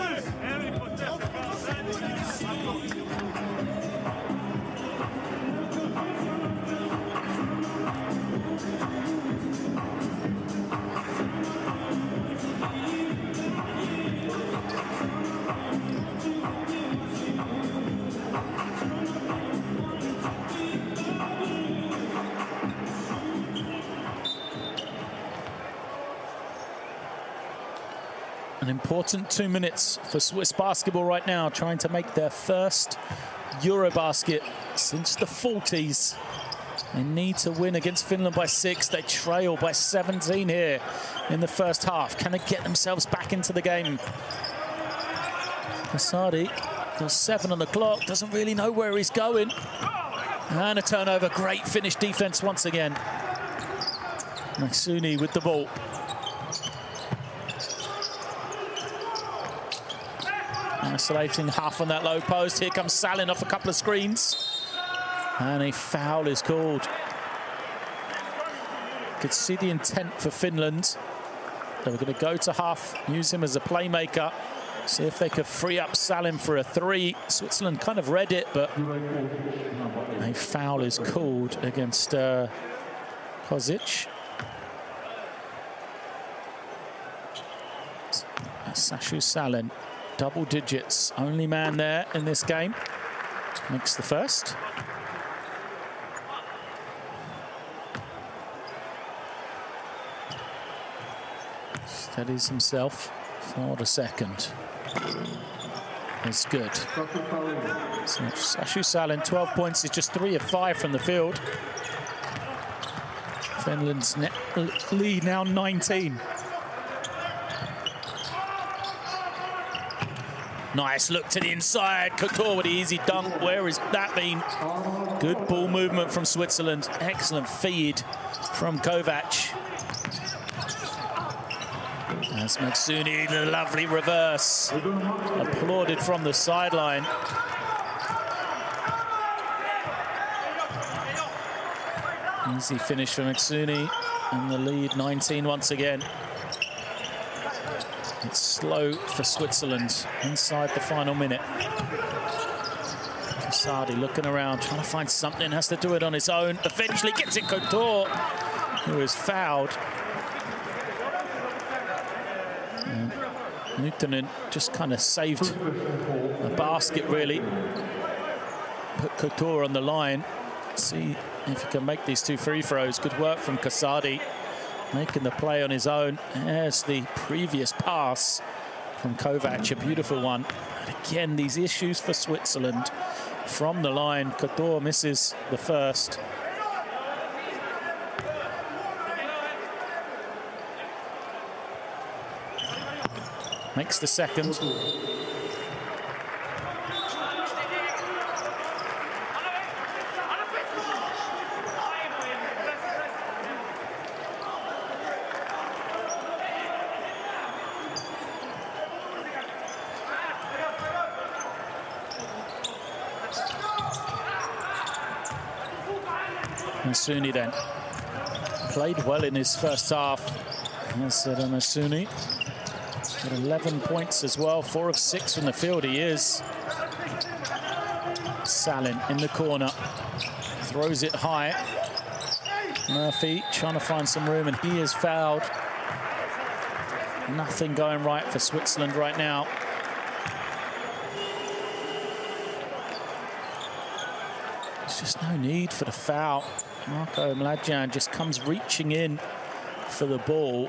Speaker 1: An important 2 minutes for Swiss basketball right now, trying to make their first EuroBasket since the 40s. They need to win against Finland by 6. They trail by 17 here in the first half. Can they get themselves back into the game? Kasadi, got 7 on the clock, doesn't really know where he's going. And a turnover, great finish defense once again. Maksuni with the ball. Isolating half on that low post. Here comes Salin off a couple of screens. And a foul is called. Could see the intent for Finland. They were going to go to half, use him as a playmaker, see if they could free up Salin for a 3. Switzerland kind of read it, but a foul is called against Kozic. Sashu Salin. Double digits, only man there in this game. Makes the first. Steadies himself for the second. It's good. So Sashu Salin, 12 points, is just 3 of 5 from the field. Finland's lead now 19. Nice look to the inside. Couture with the easy dunk. Where has that been? Good ball movement from Switzerland. Excellent feed from Kovac. That's Maksuni, the lovely reverse. Applauded from the sideline. Easy finish for Maksuni. And the lead 19 once again. It's slow for Switzerland inside the final minute. Kasadi looking around, trying to find something, has to do it on his own. Eventually gets it Couture, who is fouled. Nuutinen just kind of saved a basket, really. Put Couture on the line. See if he can make these 2 free throws. Good work from Kasadi. Making the play on his own. There's the previous pass from Kovac, a beautiful one. And again, these issues for Switzerland from the line. Couture misses the first. Makes the second. And Suni then. played well in his first half. As Masuni got 11 points as well, 4 of 6 from the field. He is. Salin in the corner, throws it high. Murphy trying to find some room, and he is fouled. Nothing going right for Switzerland right now. There's just no need for the foul. Marko Mladjan just comes reaching in for the ball.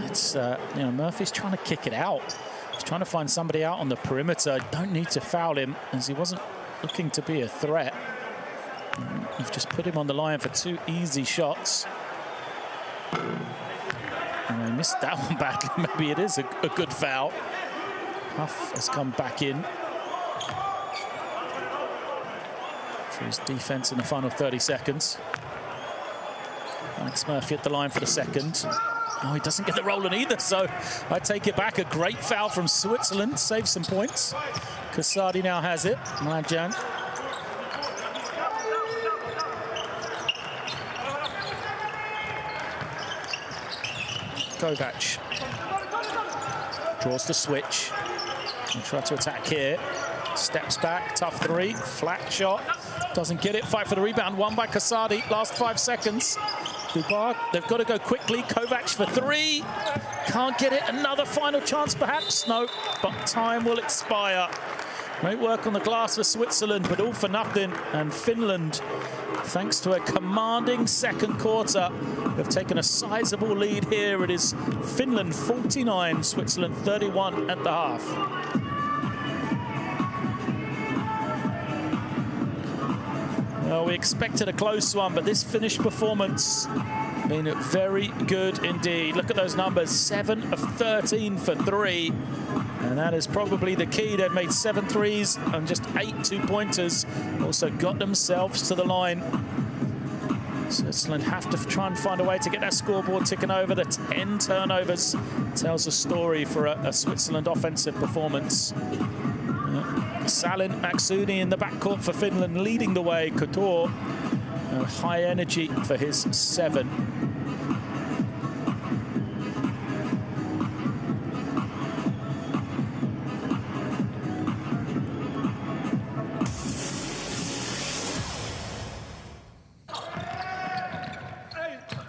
Speaker 1: It's, you know, Murphy's trying to kick it out. He's trying to find somebody out on the perimeter. Don't need to foul him, as he wasn't looking to be a threat. You've just put him on the line for 2 easy shots. And he missed that one badly. Maybe it is a good foul. Huff has come back in for his defense in the final 30 seconds. Alex Murphy at the line for the second. Oh, he doesn't get the rolling either, so I take it back. A great foul from Switzerland, saves some points. Kasadi now has it. Mladjan. Kovac draws the switch. He'll try to attack here. Steps back, tough 3, flat shot. Doesn't get it, fight for the rebound, won by Kasadi. Last 5 seconds. Dubar, they've got to go quickly. Kovac for 3. Can't get it, another final chance perhaps. No, but time will expire. Great work on the glass for Switzerland, but all for nothing. And Finland, thanks to a commanding second quarter, have taken a sizable lead here. It is Finland 49, Switzerland 31 at the half. Well, we expected a close one, but this finished performance been very good indeed. Look at those numbers, 7 of 13 for 3. And that is probably the key. They've made 7 threes and just 8 two-pointers. Also got themselves to the line. Switzerland have to try and find a way to get that scoreboard ticking over. The 10 turnovers tells a story for a Switzerland offensive performance. Salin, Maksuni in the backcourt for Finland, leading the way. Couture, high energy for his 7.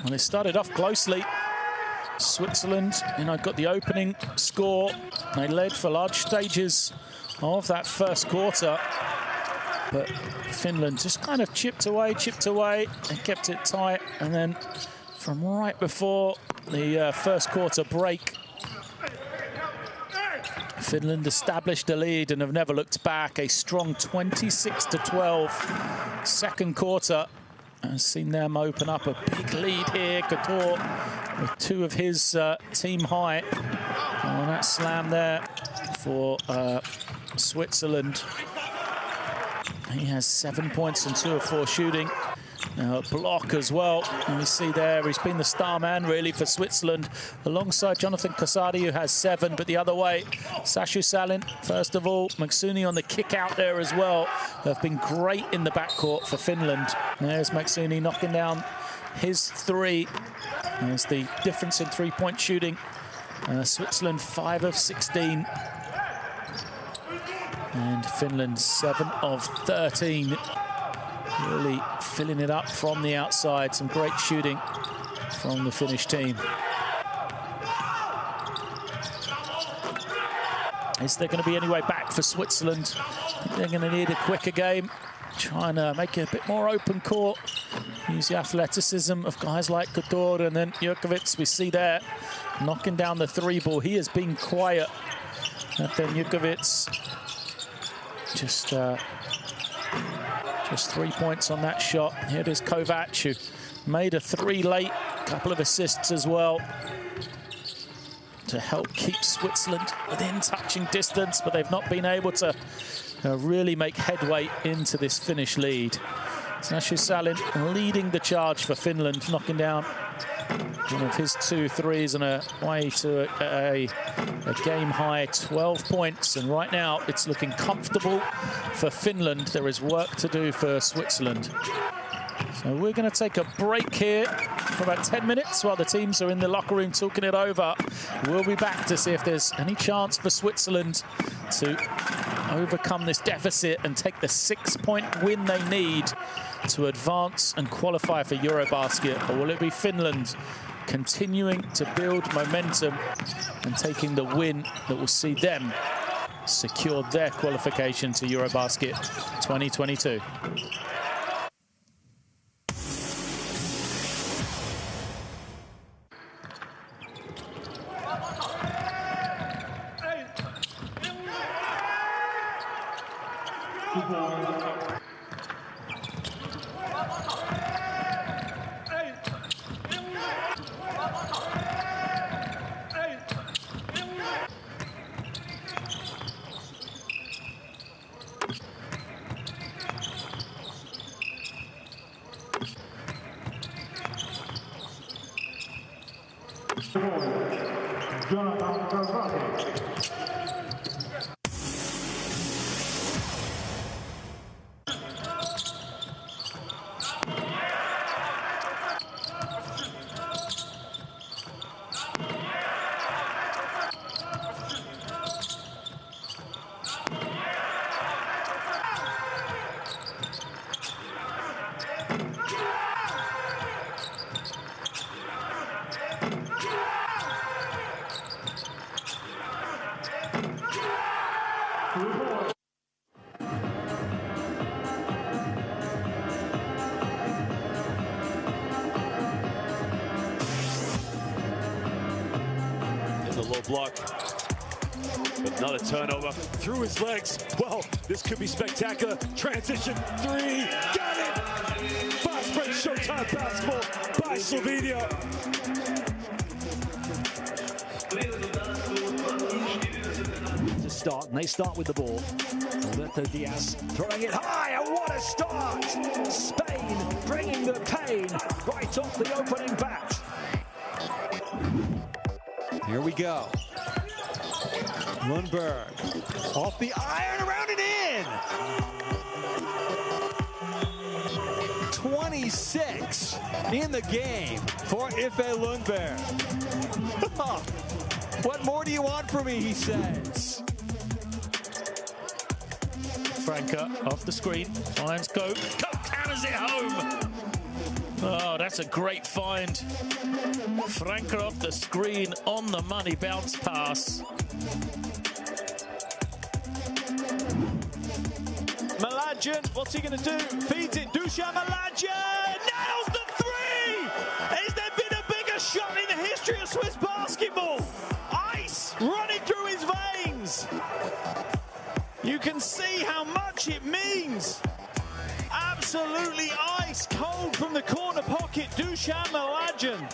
Speaker 1: Well, they started off closely. Switzerland, you know, got the opening score. They led for large stages of that first quarter, but Finland just kind of chipped away and kept it tight. And then from right before the first quarter break, Finland established a lead and have never looked back. A strong 26-12 second quarter has seen them open up a big lead here. Couture with 2 of his team high on that slam there for Switzerland. He has 7 points and 2 of 4 shooting. Block as well. And you see there, he's been the star man really for Switzerland, alongside Jonathan Kasadi, who has 7, but the other way, Sashu Salin, first of all. Maksuni on the kick out there as well. They've been great in the backcourt for Finland. There's Maksuni knocking down his 3. There's the difference in 3-point shooting. Switzerland 5 of 16. And Finland 7 of 13. Really filling it up from the outside. Some great shooting from the Finnish team. Is there going to be any way back for Switzerland? I think they're going to need a quicker game. Trying to make it a bit more open court. Use the athleticism of guys like Couture, and then Jurkovic, we see there, knocking down the 3 ball. He has been quiet. And then Jurkovic just 3 points on that shot. Here it is Kovac, who made a 3 late, couple of assists as well to help keep Switzerland within touching distance, but they've not been able to really make headway into this Finnish lead. Sashu Salin leading the charge for Finland, knocking down one of his 2 threes on a way to a game-high 12 points. And right now, it's looking comfortable for Finland. There is work to do for Switzerland. So we're going to take a break here for about 10 minutes while the teams are in the locker room talking it over. We'll be back to see if there's any chance for Switzerland to overcome this deficit and take the 6-point win they need to advance and qualify for EuroBasket. Or will it be Finland continuing to build momentum and taking the win that will see them secure their qualification to EuroBasket 2022?
Speaker 4: Low block, but another turnover through his legs. Well, this could be spectacular. Transition three, got it! Fast break Showtime basketball by Slovenia.
Speaker 5: To start, and they start with the ball. Alberto Diaz throwing it high, and what a start! Spain bringing the pain right off the opening bat. Here we go. Lundberg off the iron, around and in. 26 in the game for Ife Lundberg. What more do you want from me, he says.
Speaker 1: Franca off the screen, finds Cope, counters it home. Oh, that's a great find. Franca off the screen, on the money bounce pass.
Speaker 4: Malajan, what's he going to do? Feeds it, Dusan Malajan! Nails the three! Has there been a bigger shot in the history of Swiss basketball? Ice running through his veins. You can see how much it means. Absolutely ice cold from the corner pocket, Dusan Malajan.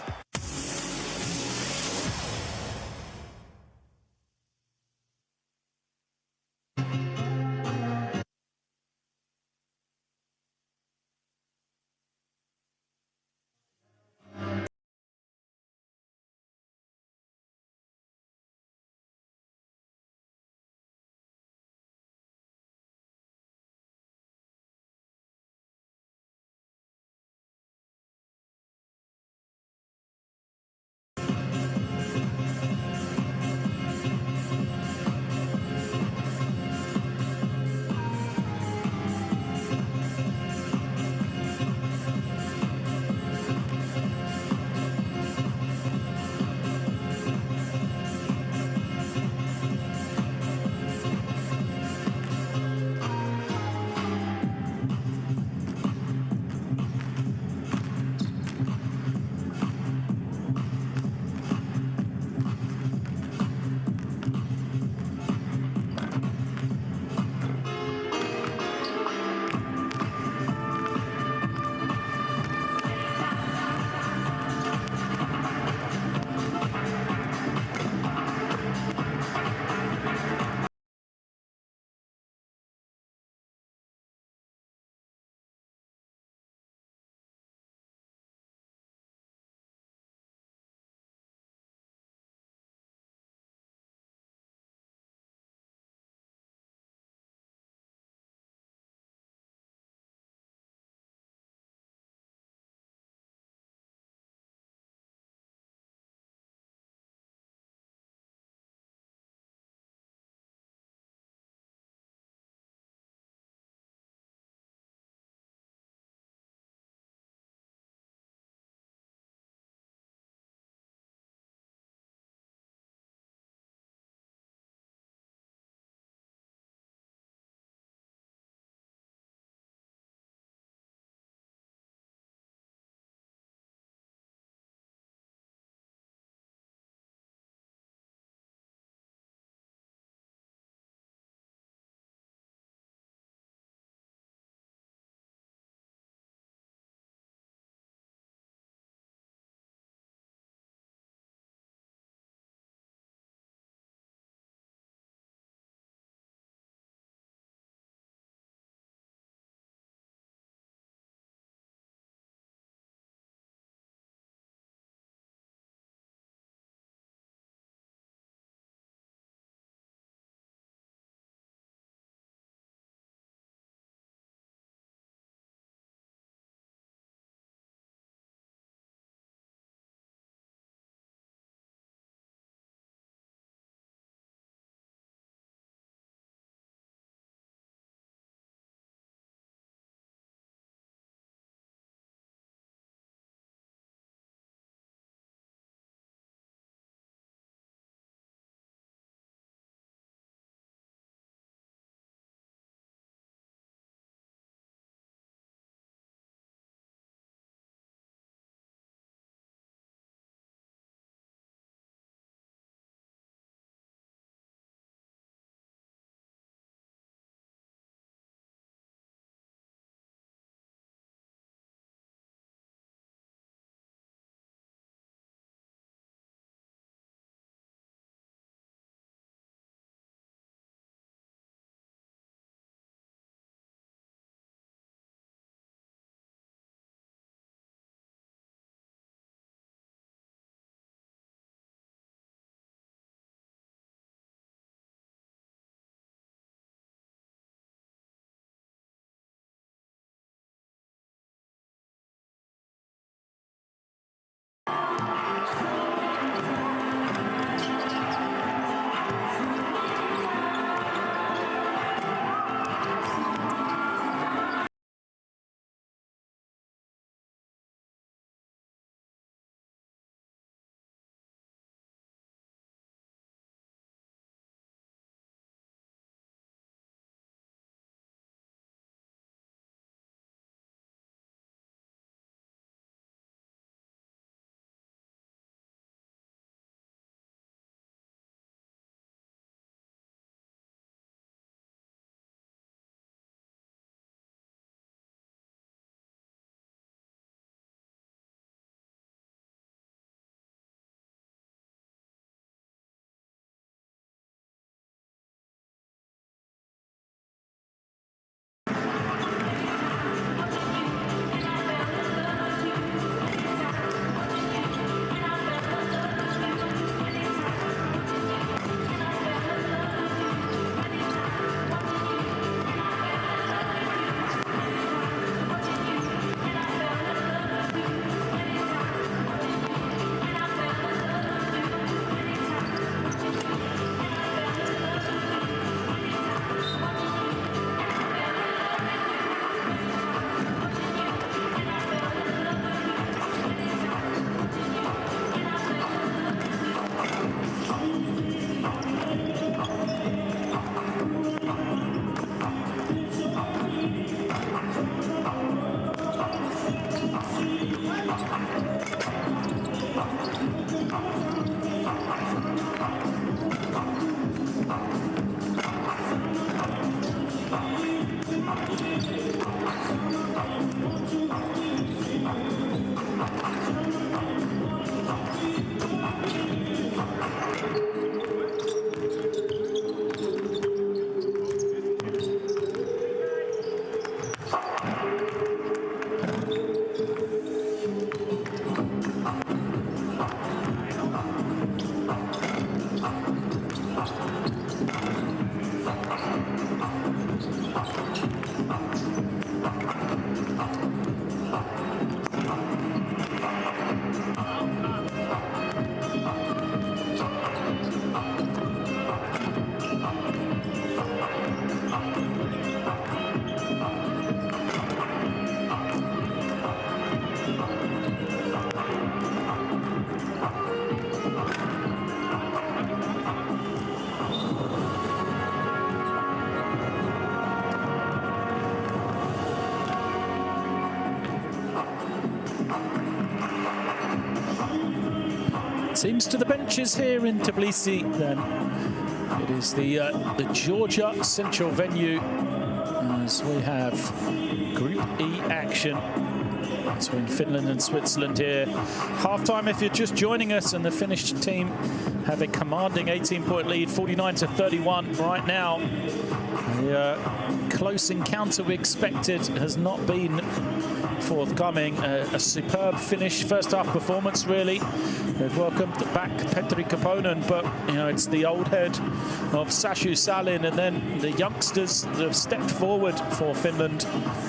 Speaker 1: Teams to the benches here in Tbilisi. Then it is the Georgia Central venue as we have Group E action between Finland and Switzerland here. Half-time if you're just joining us, and the Finnish team have a commanding 18-point lead, 49-31 right now. The close encounter we expected has not been forthcoming. A superb Finnish first-half performance, really. They've welcomed back Petri Koponen, but you know, it's the old head of Sashu Salin, and then the youngsters that have stepped forward for Finland.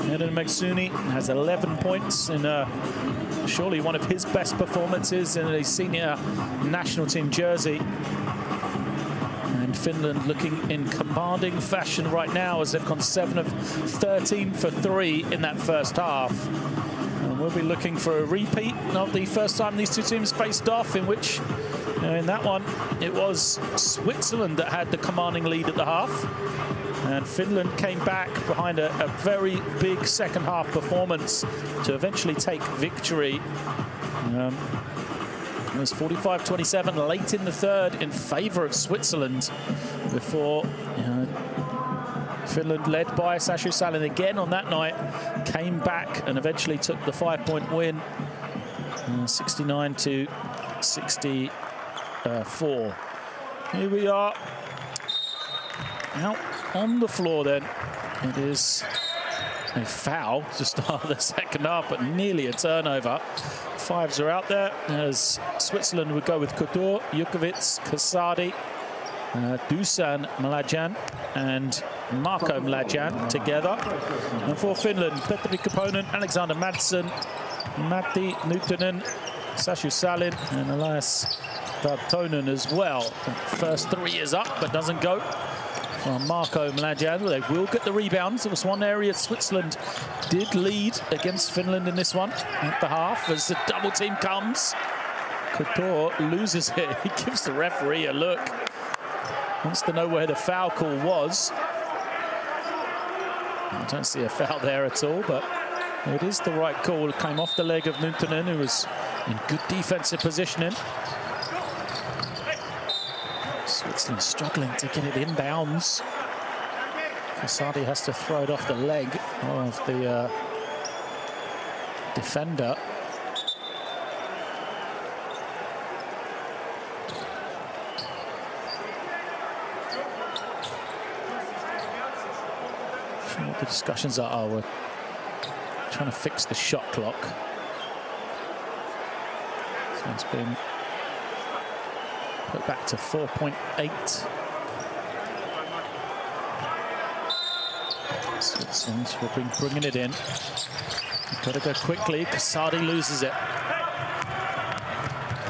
Speaker 1: Eden Magsuni has 11 points in surely one of his best performances in a senior national team jersey. And Finland looking in commanding fashion right now as they've gone 7 of 13 for 3 in that first half. And we'll be looking for a repeat of the first time these two teams faced off, in which, you know, in that one, it was Switzerland that had the commanding lead at the half. And Finland came back behind a very big second half performance to eventually take victory. It was 45-27 late in the third in favour of Switzerland before Finland, led by Sashu Salin again on that night, came back and eventually took the 5-point win, 69-64. Here we are, out on the floor then. It is a foul to start the second half, but nearly a turnover. Fives are out there as Switzerland would go with Couture, Jukovic, Kasadi, Dusan Mlađan and Marko Mlađan together. And for Finland, Petri Koponen, Alexander Madsen, Matti Nyttönen, Sashu Salin and Elias Vartonen as well. First three is up, but doesn't go from Marko Mlađan. They will get the rebounds. There was one area Switzerland did lead against Finland in this one at the half as the double team comes. Couture loses it. He gives the referee a look. Wants to know where the foul call was. I don't see a foul there at all, but it is the right call. It came off the leg of Nyttönen, who was in good defensive positioning. Switzerland struggling to get it inbounds. Kasadi has to throw it off the leg of the defender. What the discussions are, we're trying to fix the shot clock. So it's been put back to 4.8. Switzerland will be bringing it in. Got to go quickly. Kasadi loses it.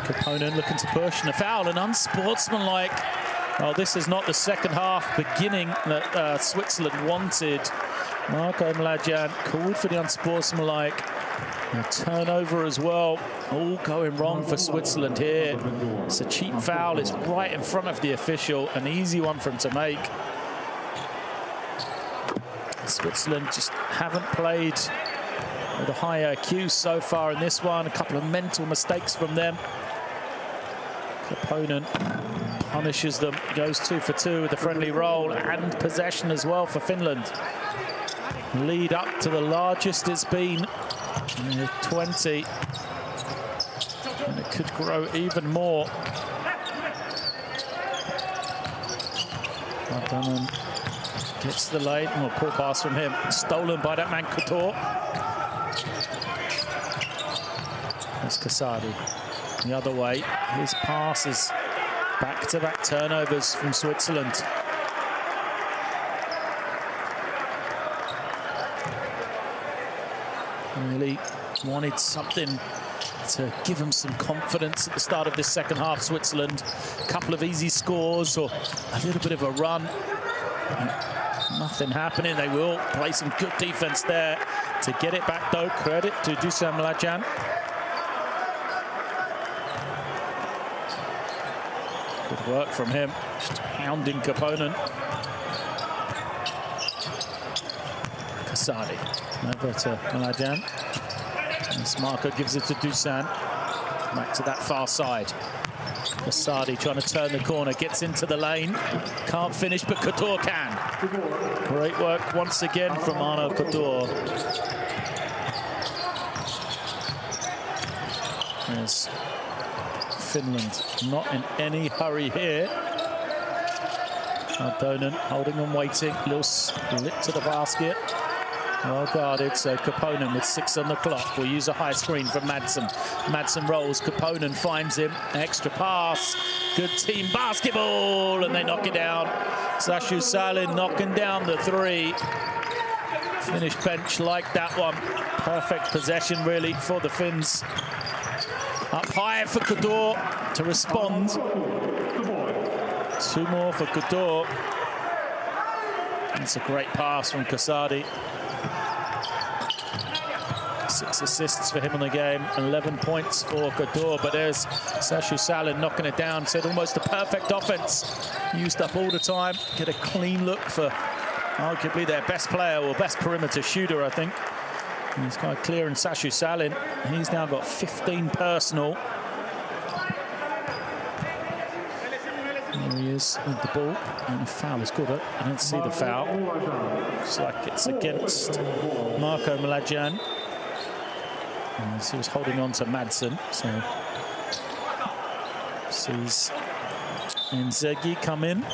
Speaker 1: Koponen looking to push, and a foul, and unsportsmanlike. Oh, this is not the second half beginning that Switzerland wanted. Marko Mlađan called for the unsportsmanlike. A turnover as well. All going wrong for Switzerland here. It's a cheap foul. It's right in front of the official. An easy one for him to make. Switzerland just haven't played with a high IQ so far in this one. A couple of mental mistakes from them. Koponen punishes them. Goes 2 for 2 with a friendly roll and possession as well for Finland. Lead up to the largest it's been. 20. And it could grow even more. Vartonen gets the lane. Oh, poor pass from him. Stolen by that man, Couture. That's Kasadi. The other way. His pass is back-to-back turnovers from Switzerland. Really wanted something to give them some confidence at the start of this second half, Switzerland. A couple of easy scores or a little bit of a run. Nothing happening. They will play some good defense there to get it back, though. Credit to Dusan Mlađan. Good work from him. Just hounding Koponen. Kasadi over to Mlađan. And Marko gives it to Dusan. Back to that far side. Kasadi trying to turn the corner, gets into the lane. Can't finish, but Couture can. Great work once again from Arno Couture. There's Finland not in any hurry here. Donan holding and waiting. Little slip to the basket. Well guarded, so Kaponen with 6 on the clock will use a high screen from Madsen. Madsen rolls, Kaponen finds him, extra pass, good team basketball, and they knock it down. Sashu Salin knocking down the 3. Finnish bench like that one. Perfect possession really for the Finns. Up high for Couture to respond. 2 more for Couture. It's a great pass from Kasadi. 6 assists for him in the game, 11 points for Couture, but there's Sashu Salin knocking it down. Said almost a perfect offense. Used up all the time. Get a clean look for arguably their best player or best perimeter shooter, I think. And he's kind of clearing Sashu Salin. He's now got 15 personal. There he is with the ball, and the foul is good. I didn't see the foul. Looks like it's against Marko Mlađan. He was holding on to Madsen, so sees Nzegi come in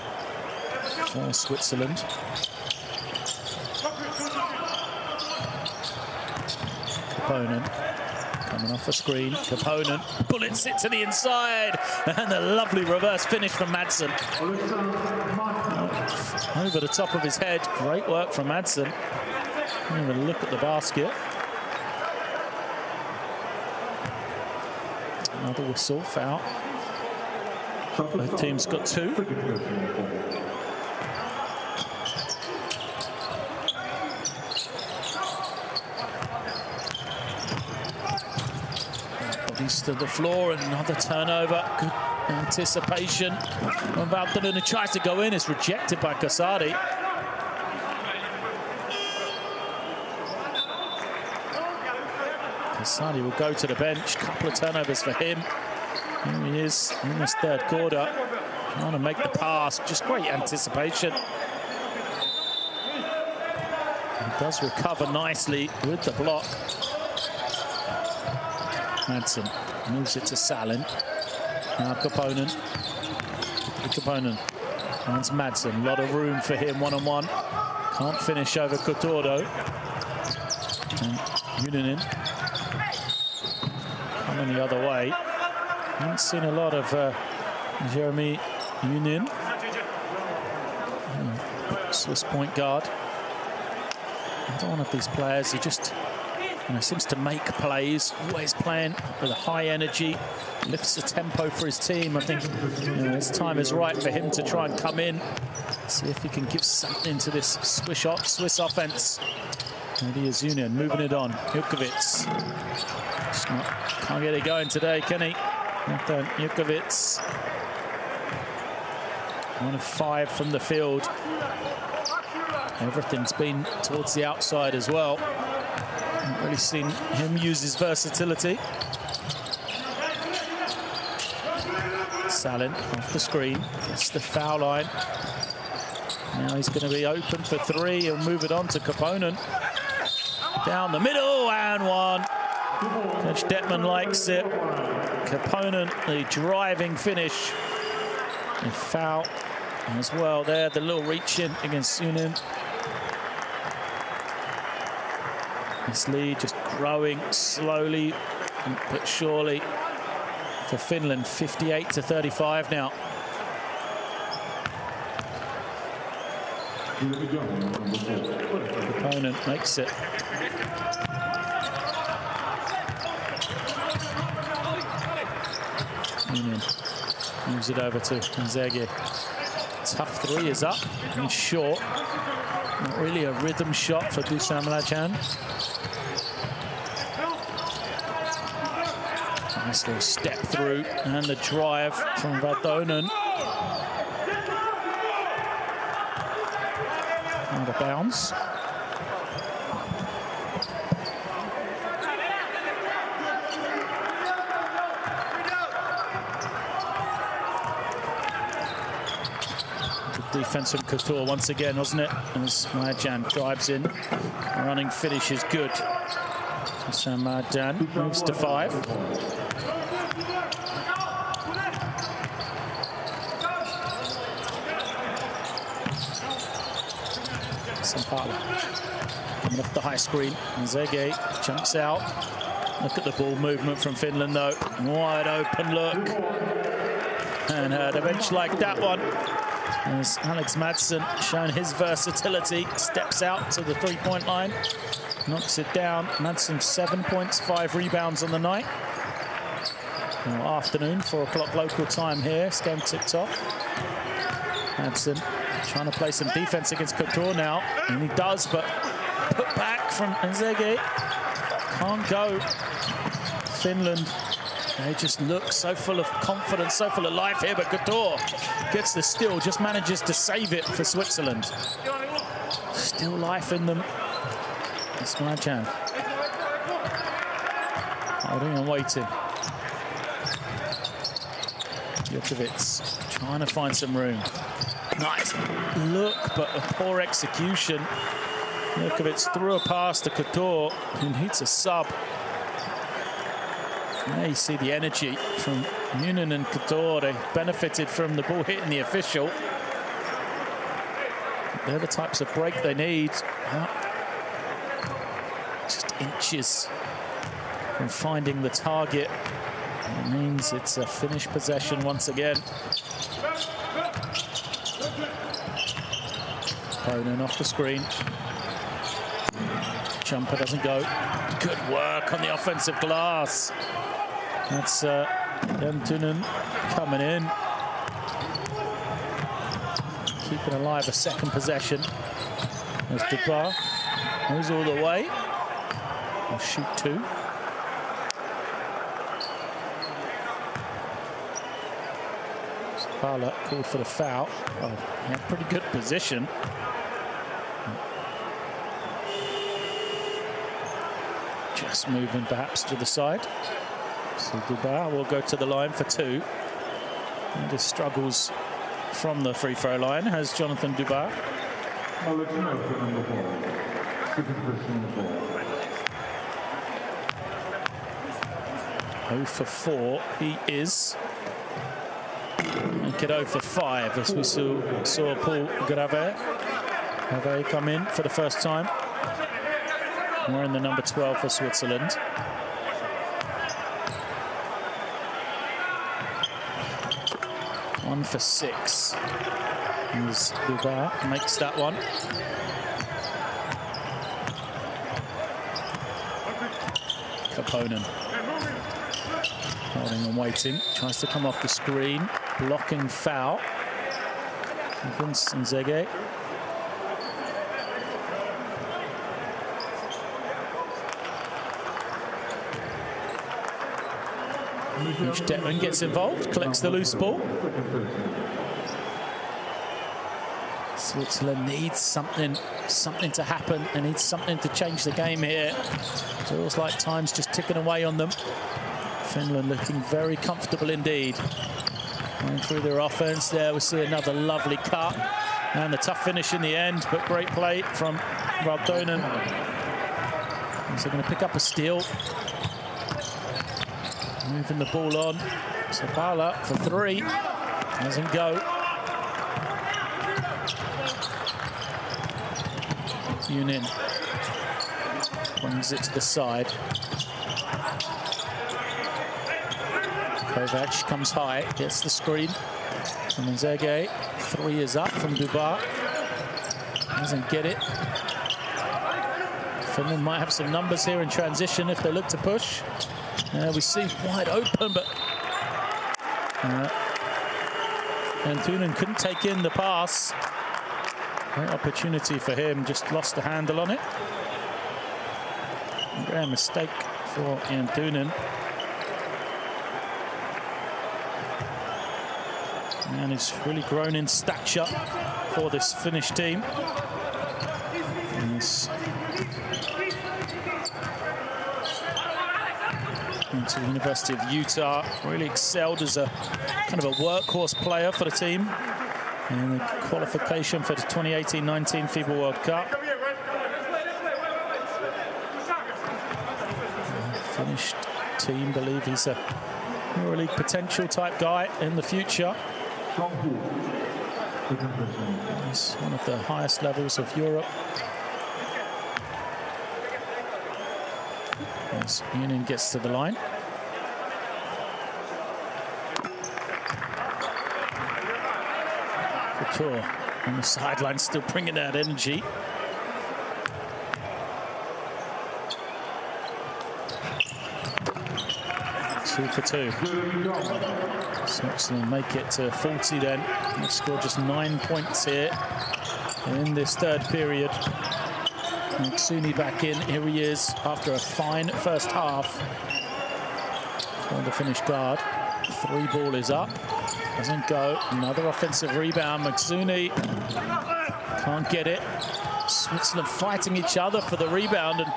Speaker 1: for Switzerland. Kaponen coming off the screen. Kaponen, bullets it to the inside, and a lovely reverse finish from Madsen. Over the top of his head. Great work from Madsen. Have a look at the basket. Another whistle, foul. Both teams got 2. Bodies to the floor, and another turnover. Good anticipation. Valtonen, who tries to go in, is rejected by Kasadi. Kasadi will go to the bench. Couple of turnovers for him. Here he is in this 3rd quarter. Trying to make the pass. Just great anticipation. He does recover nicely with the block. Madsen moves it to Salin. Now Kaponen. Kaponen finds Madsen. A lot of room for him one-on-one. Can't finish over Couture though. And Uninen coming the other way. Haven't seen a lot of Jeremy Unin, Swiss point guard. Another one of these players who just seems to make plays, always playing with a high energy, lifts the tempo for his team. I think his time is right for him to try and come in, see if he can give something to this Swiss offense. Maybe is Unin moving it on. Jukovic. Can't get it going today, can he? Jukovic. 1 of 5 from the field. Everything's been towards the outside as well. Haven't really seen him use his versatility. Salin off the screen. Gets the foul line. Now he's going to be open for 3. He'll move it on to Kaponen. Down the middle, and 1. Coach Detman likes it. Kaponen, the driving finish. And foul as well there. The little reach in against Unin. This lead just growing slowly but surely for Finland. 58-35 now. Opponent makes it. Union moves it over to Nzegi. Tough 3 is up and short. Not really a rhythm shot for Dusan Mlađan. Nice little step through, and the drive from Valtonen. Out of bounds. defense from Couture once again, wasn't it? As Marjan drives in. The running finish is good. So Marjan moves to 5. Sampala coming off the high screen. Zege jumps out. Look at the ball movement from Finland, though. Wide open look. And a bench like that one. As Alex Madsen, showing his versatility, steps out to the three-point line, knocks it down. Madsen 7 points, 5 rebounds on the night. Well, afternoon, 4 o'clock local time here. This game tipped off. Madsen trying to play some defense against Couture now, and he does, but put back from Nzege. Can't go. Finland, they just look so full of confidence, so full of life here, but Couture gets the steal, just manages to save it for Switzerland. Still life in them. It's Marjan. Holding and waiting. Djokovic trying to find some room. Nice look, but a poor execution. Djokovic threw a pass to Couture, who needs a sub. There you see the energy from Noonan and Couture. They benefited from the ball hitting the official. They're the types of break they need. Just inches from finding the target. It means it's a finished possession once again. Bonin off the screen. Jumper doesn't go. Good work on the offensive glass. That's Jantunen coming in. Keeping alive a second possession. There's Dubar. Goes all the way. He'll shoot 2. Spala called for the foul. Oh, yeah, pretty good position. Just moving perhaps to the side. So Dubar will go to the line for 2. And just struggles from the free throw line, has Jonathan Dubar. 0 for 4 he is. Make it 0 for 5 as we saw Paul Grave come in for the first time. Wearing the number 12 for Switzerland. One for 6. As Dubar makes that one. Kaponen. Holding and waiting. Tries to come off the screen. Blocking foul. Against Nzege. Detman gets involved, collects the loose ball. Switzerland needs something to happen. They need something to change the game here. Feels like time's just ticking away on them. Finland looking very comfortable indeed. Going through their offense there, we see another lovely cut. And the tough finish in the end, but great play from Valtonen. So going to pick up a steal. Moving the ball on. Sampala for 3. Doesn't go. Yunin brings it to the side. Kovac comes high, gets the screen. From Nzege. 3 is up from Dubar. Doesn't get it. Finland might have some numbers here in transition if they look to push. We see wide open, but Jantunen couldn't take in the pass. Great opportunity for him, just lost the handle on it. Great mistake for Jantunen. And he's really grown in stature for this Finnish team. To the University of Utah, really excelled as a kind of a workhorse player for the team. in the qualification for the 2018-19 FIBA World Cup. Finished team believe he's a EuroLeague potential type guy in the future. He's one of the highest levels of Europe. As Union gets to the line. Couture on the sideline, still bringing that energy. Two for two. Switzerland make it to 40 then. They've scored just 9 points here in this third period. Maksuni back in. Here he is after a fine first half. For the Finnish guard. 3 ball is up. Doesn't go. Another offensive rebound. Maksuni can't get it. Switzerland fighting each other for the rebound, and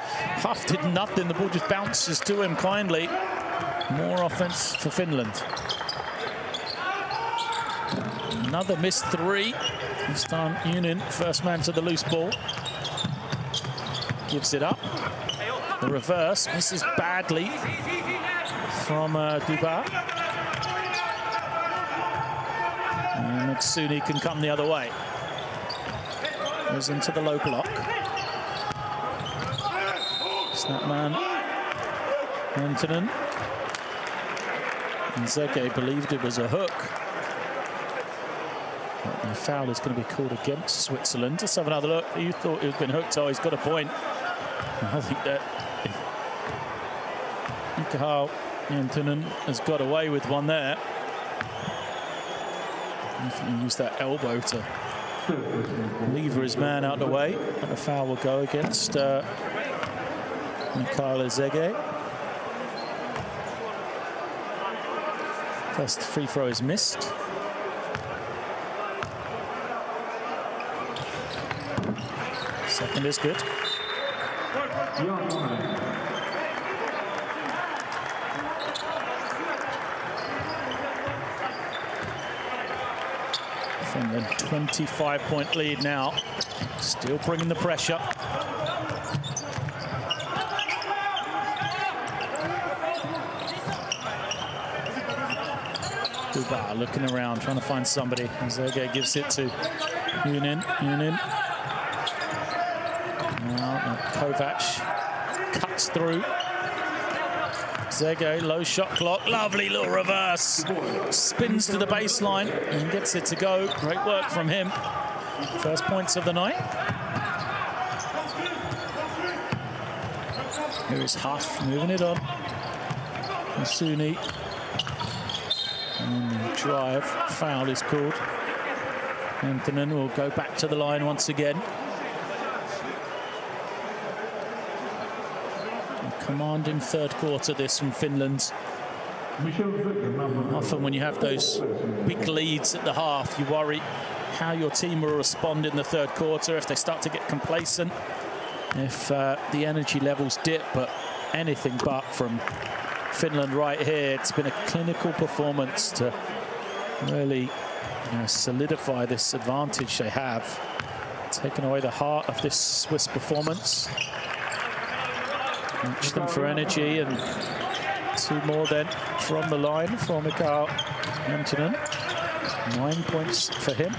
Speaker 1: Huff did nothing. The ball just bounces to him kindly. More offense for Finland. Another missed 3. This time Union, first man to the loose ball. Gives it up. The reverse misses badly from Duba. And Maksuni can come the other way. Goes into the low block. Snap man. Antonin. And Zege believed it was a hook. But the foul is going to be called against Switzerland. Let's have another look. You thought it had been hooked. Oh, he's got a point. I think that Mikael Antonin has got away with one there. Definitely used that elbow to lever his man out of the way. And the foul will go against Mikael Zege. First free throw is missed. Second is good. Finland 25-point lead now. Still bringing the pressure. Duba looking around, trying to find somebody. Zege gives it to Union. Now Kovac cuts through. Zege, low shot clock, lovely little reverse. Spins to the baseline and gets it to go. Great work from him. First points of the night. Here is Huff moving it on. Maksuni. And the drive, foul is called. Antonin will go back to the line once again. A commanding third quarter this from Finland. Often when you have those big leads at the half, you worry how your team will respond in the third quarter, if they start to get complacent, if the energy levels dip, but anything but from Finland right here. It's been a clinical performance to really solidify this advantage they have. Taken away the heart of this Swiss performance. Match them for energy, and 2 more then from the line for Mikael Antonin. 9 points for him.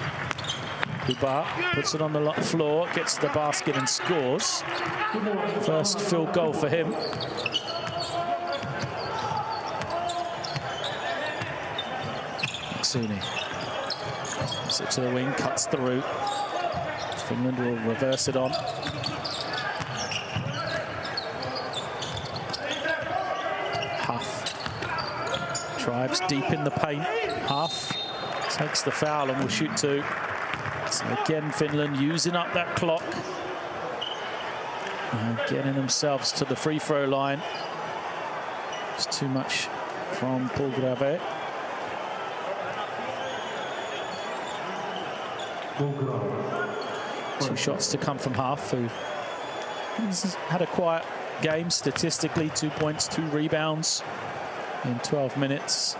Speaker 1: Duba puts it on the floor, gets to the basket and scores. First field goal for him. Maksuni. Puts it to the wing, cuts through. Finland will reverse it on. Huff drives deep in the paint. Huff takes the foul and will shoot 2. So again, Finland using up that clock. Getting themselves to the free throw line. It's too much from Paul Grave. Two shots to come from Huff, who has had a quiet game statistically. 2 points, 2 rebounds in 12 minutes.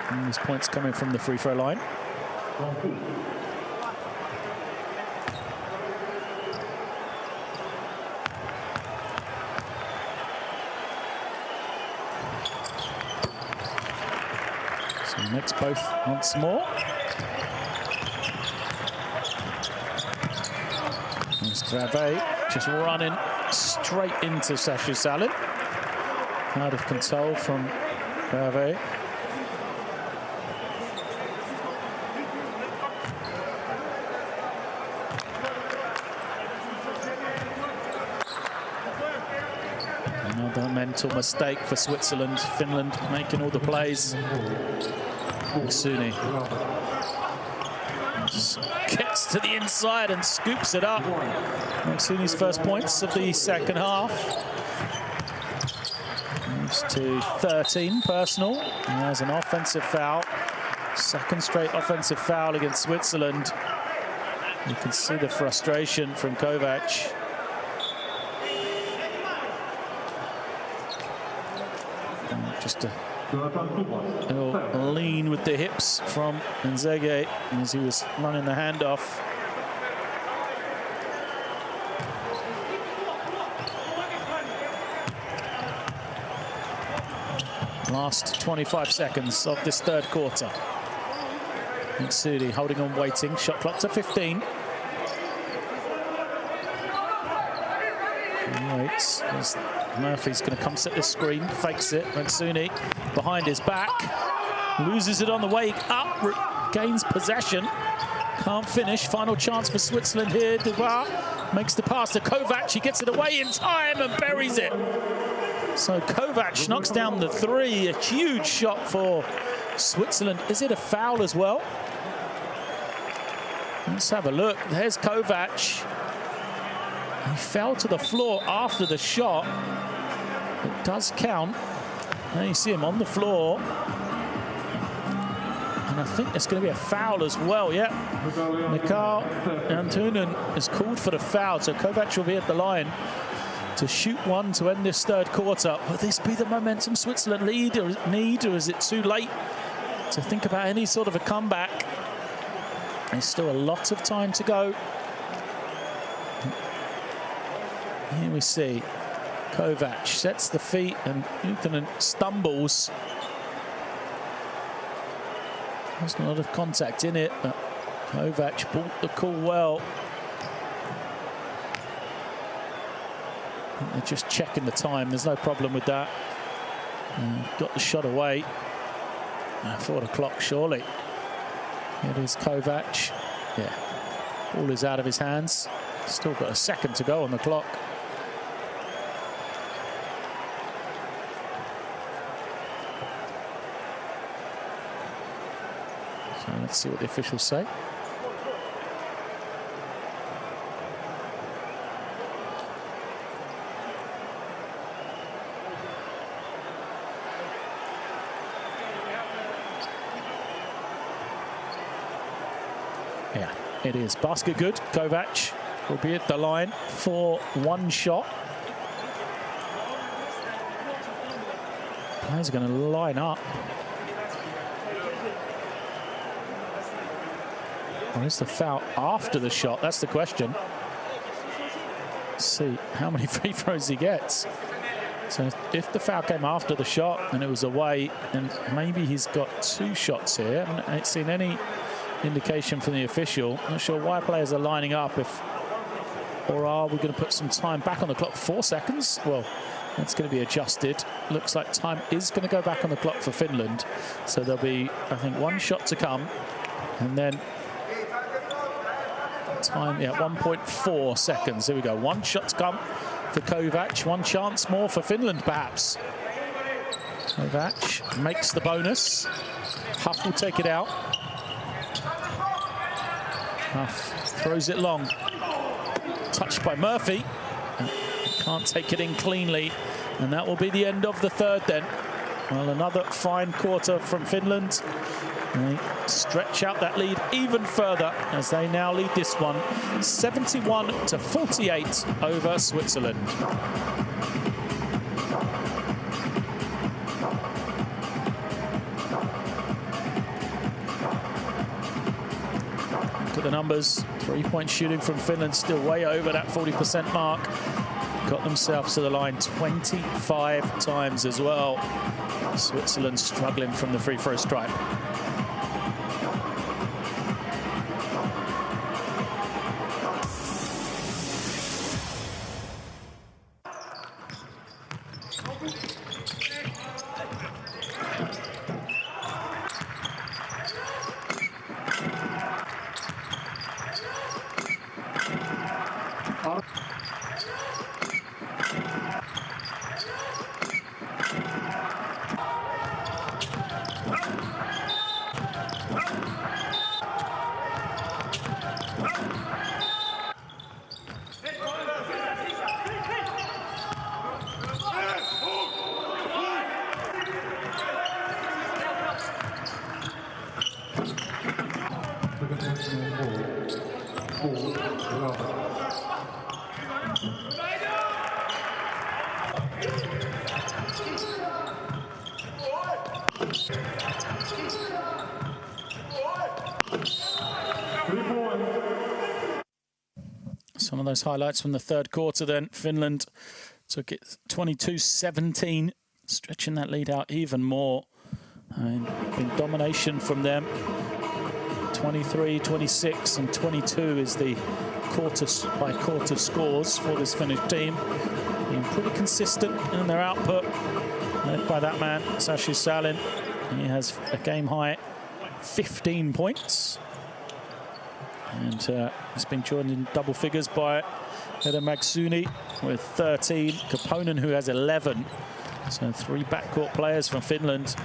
Speaker 1: And these points coming from the free throw line. So he makes both once more. There's Grave just running straight into Sasha Salin. Out of control from Grave. Another mental mistake for Switzerland. Finland making all the plays. Suni gets to the inside and scoops it up. Suni's first points of the second half. Moves to 13 personal. And there's an offensive foul. Second straight offensive foul against Switzerland. You can see the frustration from Kovac. Just a little lean with the hips from Nzege as he was running the handoff. Last 25 seconds of this third quarter. Sudi holding on, waiting. Shot clock to 15. Waits. Murphy's going to come set this screen, fakes it. Mansuni behind his back, loses it on the way up, gains possession, can't finish. Final chance for Switzerland here. Dubois makes the pass to Kovac. He gets it away in time and buries it. So Kovac knocks down the three. A huge shot for Switzerland. Is it a foul as well? Let's have a look. There's Kovac. He fell to the floor after the shot. It does count. Now you see him on the floor. And I think there's going to be a foul as well. Yeah. Mikael Antunen is called for the foul. So Kovac will be at the line to shoot one to end this third quarter. Will this be the momentum Switzerland need, or is it too late to think about any sort of a comeback? There's still a lot of time to go. Here we see Kovac sets the feet and Antunen stumbles. There's a lot of contact in it, but Kovac bought the call well. They're just checking the time. There's no problem with that. Got the shot away. 4 o'clock, surely. It is Kovac. Yeah, ball is out of his hands. Still got a second to go on the clock. So let's see what the officials say. Yeah, it is basket good. Kovac will be at the line for one shot. Players are going to line up. Or is the foul after the shot? That's the question. Let's see how many free throws he gets. So if the foul came after the shot and it was away, then maybe he's got 2 shots here. I haven't seen any indication from the official. Not sure why players are lining up. Or are we going to put some time back on the clock? 4 seconds? Well, that's going to be adjusted. Looks like time is going to go back on the clock for Finland. So there'll be, I think, 1 shot to come. And then time, yeah, 1.4 seconds. Here we go. 1 shot to come for Kovac. 1 chance more for Finland, perhaps. Kovac makes the bonus. Huff will take it out. Huff throws it long. Touched by Murphy. Can't take it in cleanly. And that will be the end of the third then. Well, another fine quarter from Finland. They stretch out that lead even further as they now lead this one 71-48 over Switzerland. the numbers. Three-point shooting from Finland still way over that 40% mark. Got themselves to the line 25 times as well. Switzerland struggling from the free throw stripe. Some of those highlights from the third quarter then. Finland took it 22-17, stretching that lead out even more. And been domination from them. 23, 26 and 22 is the quarter-by-quarter scores for this Finnish team. Being pretty consistent in their output. Led by that man, Sasu Salin. He has a game-high 15 points. And he's been joined in double figures by Eda Magsuni with 13. Koponen, who has 11. So 3 backcourt players from Finland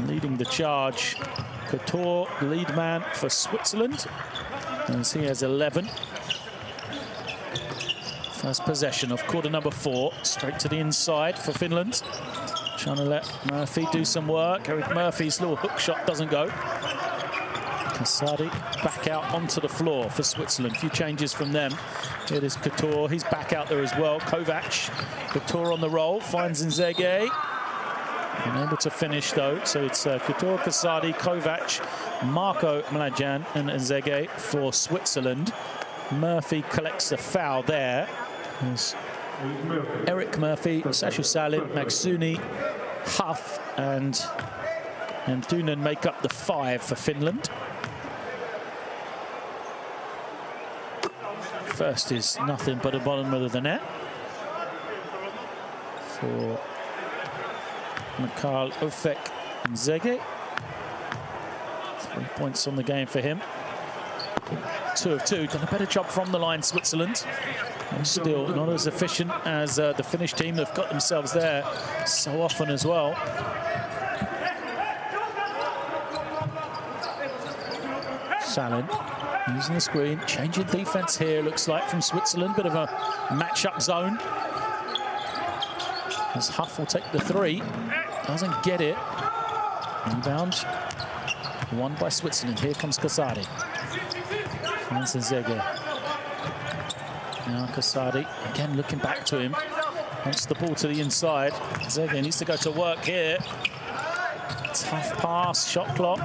Speaker 1: leading the charge. Couture, lead man for Switzerland, as he has 11. First possession of quarter number 4, straight to the inside for Finland. Trying to let Murphy do some work. Eric Murphy's little hook shot doesn't go. Kasadi back out onto the floor for Switzerland. A few changes from them. It is Couture. He's back out there as well. Kovac. Couture on the roll. Finds Nzege. Unable to finish, though. So it's Couture, Kasadi, Kovac, Marco Mlajan and Nzege for Switzerland. Murphy collects the foul there. There's Eric Murphy, Sasu Salin, Magsuni, Huff and Dunan make up the 5 for Finland. First is nothing but a bottom of the net for Mikhail Ufek Nzege. 3 points on the game for him. 2 of 2. Done a better job from the line, Switzerland. And still not as efficient as the Finnish team. They've got themselves there so often as well. Salin using the screen, changing defense here, looks like, from Switzerland. Bit of a match-up zone. As Huff will take the 3. Doesn't get it. Rebound. Won by Switzerland. Here comes Kasadi. Finds Nzege. Now Kasadi, again looking back to him. Wants the ball to the inside. Nzege needs to go to work here. Tough pass, shot clock.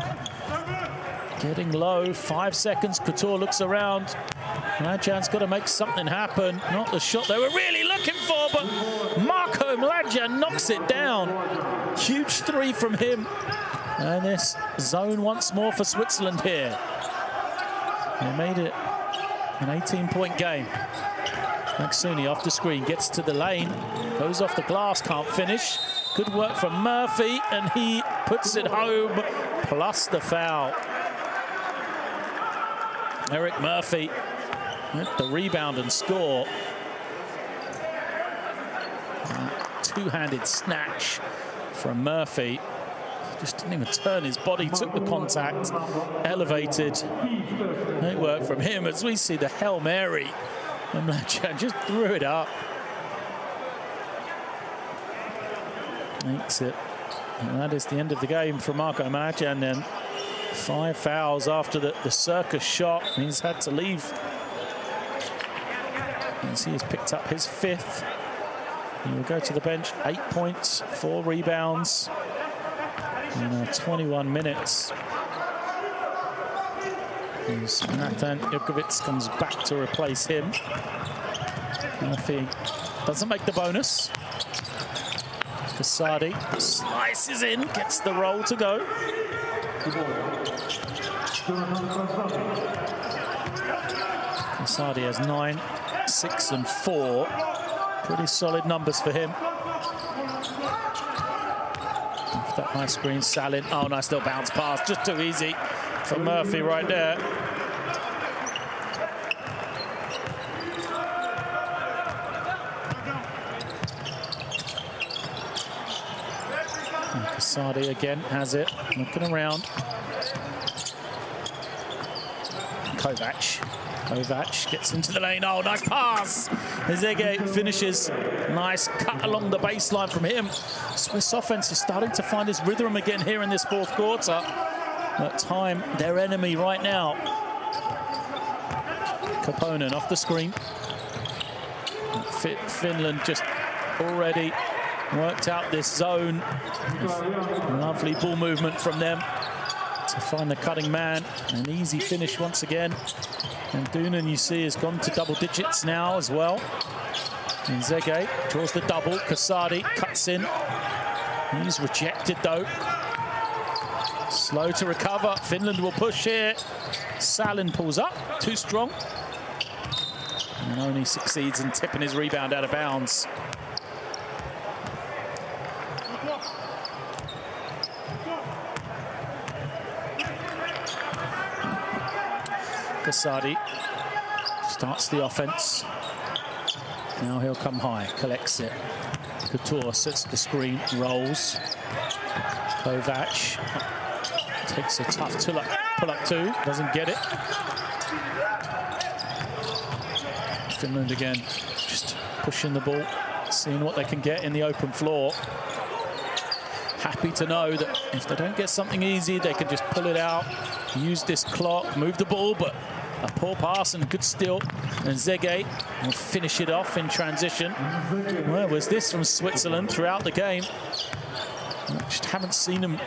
Speaker 1: Getting low, 5 seconds. Couture looks around. Mlajan's got to make something happen. Not the shot they were really looking for, but Marco Mlajan knocks it down. Huge 3 from him. And this zone once more for Switzerland here. They made it an 18-point game. Magsuni off the screen, gets to the lane, goes off the glass, can't finish. Good work from Murphy, and he puts it home, plus the foul. Eric Murphy with the rebound and score. Two-handed snatch from Murphy. Just didn't even turn his body, took the contact, elevated. Great work from him as we see the Hail Mary. And Mlajan just threw it up. Makes it. And that is the end of the game for Marco Mlajan then. 5 fouls after the circus shot. He's had to leave. As he has picked up his 5th. He will go to the bench. 8 points, 4 rebounds. In 21 minutes. Nathan Ilkovic comes back to replace him. Murphy doesn't make the bonus. Kasadi slices in, gets the roll to go. Kasadi has 9, 6 and 4. Pretty solid numbers for him. Off that high screen, Salin. Oh, nice little bounce pass. Just too easy for Murphy right there. Kasadi again has it, looking around. Kovac gets into the lane. Oh, nice pass. Zege finishes. Nice cut along the baseline from him. Swiss offense is starting to find his rhythm again here in this fourth quarter. At time, their enemy right now. Koponen off the screen. Finland just already worked out this zone. Lovely ball movement from them to find the cutting man. An easy finish once again. And Doonan, you see, has gone to double digits now as well. And Zege draws the double. Kasadi cuts in. He's rejected, though. Slow to recover. Finland will push here. Salin pulls up. Too strong. And only succeeds in tipping his rebound out of bounds. Kasadi starts the offense. Now he'll come high, collects it. Couture sets the screen, rolls. Kovac takes a tough pull-up too, doesn't get it. Finland again, just pushing the ball, seeing what they can get in the open floor. Happy to know that if they don't get something easy, they can just pull it out, use this clock, move the ball, but a poor pass and good steal. And Zege will finish it off in transition. Where was this from Switzerland throughout the game? Just haven't seen them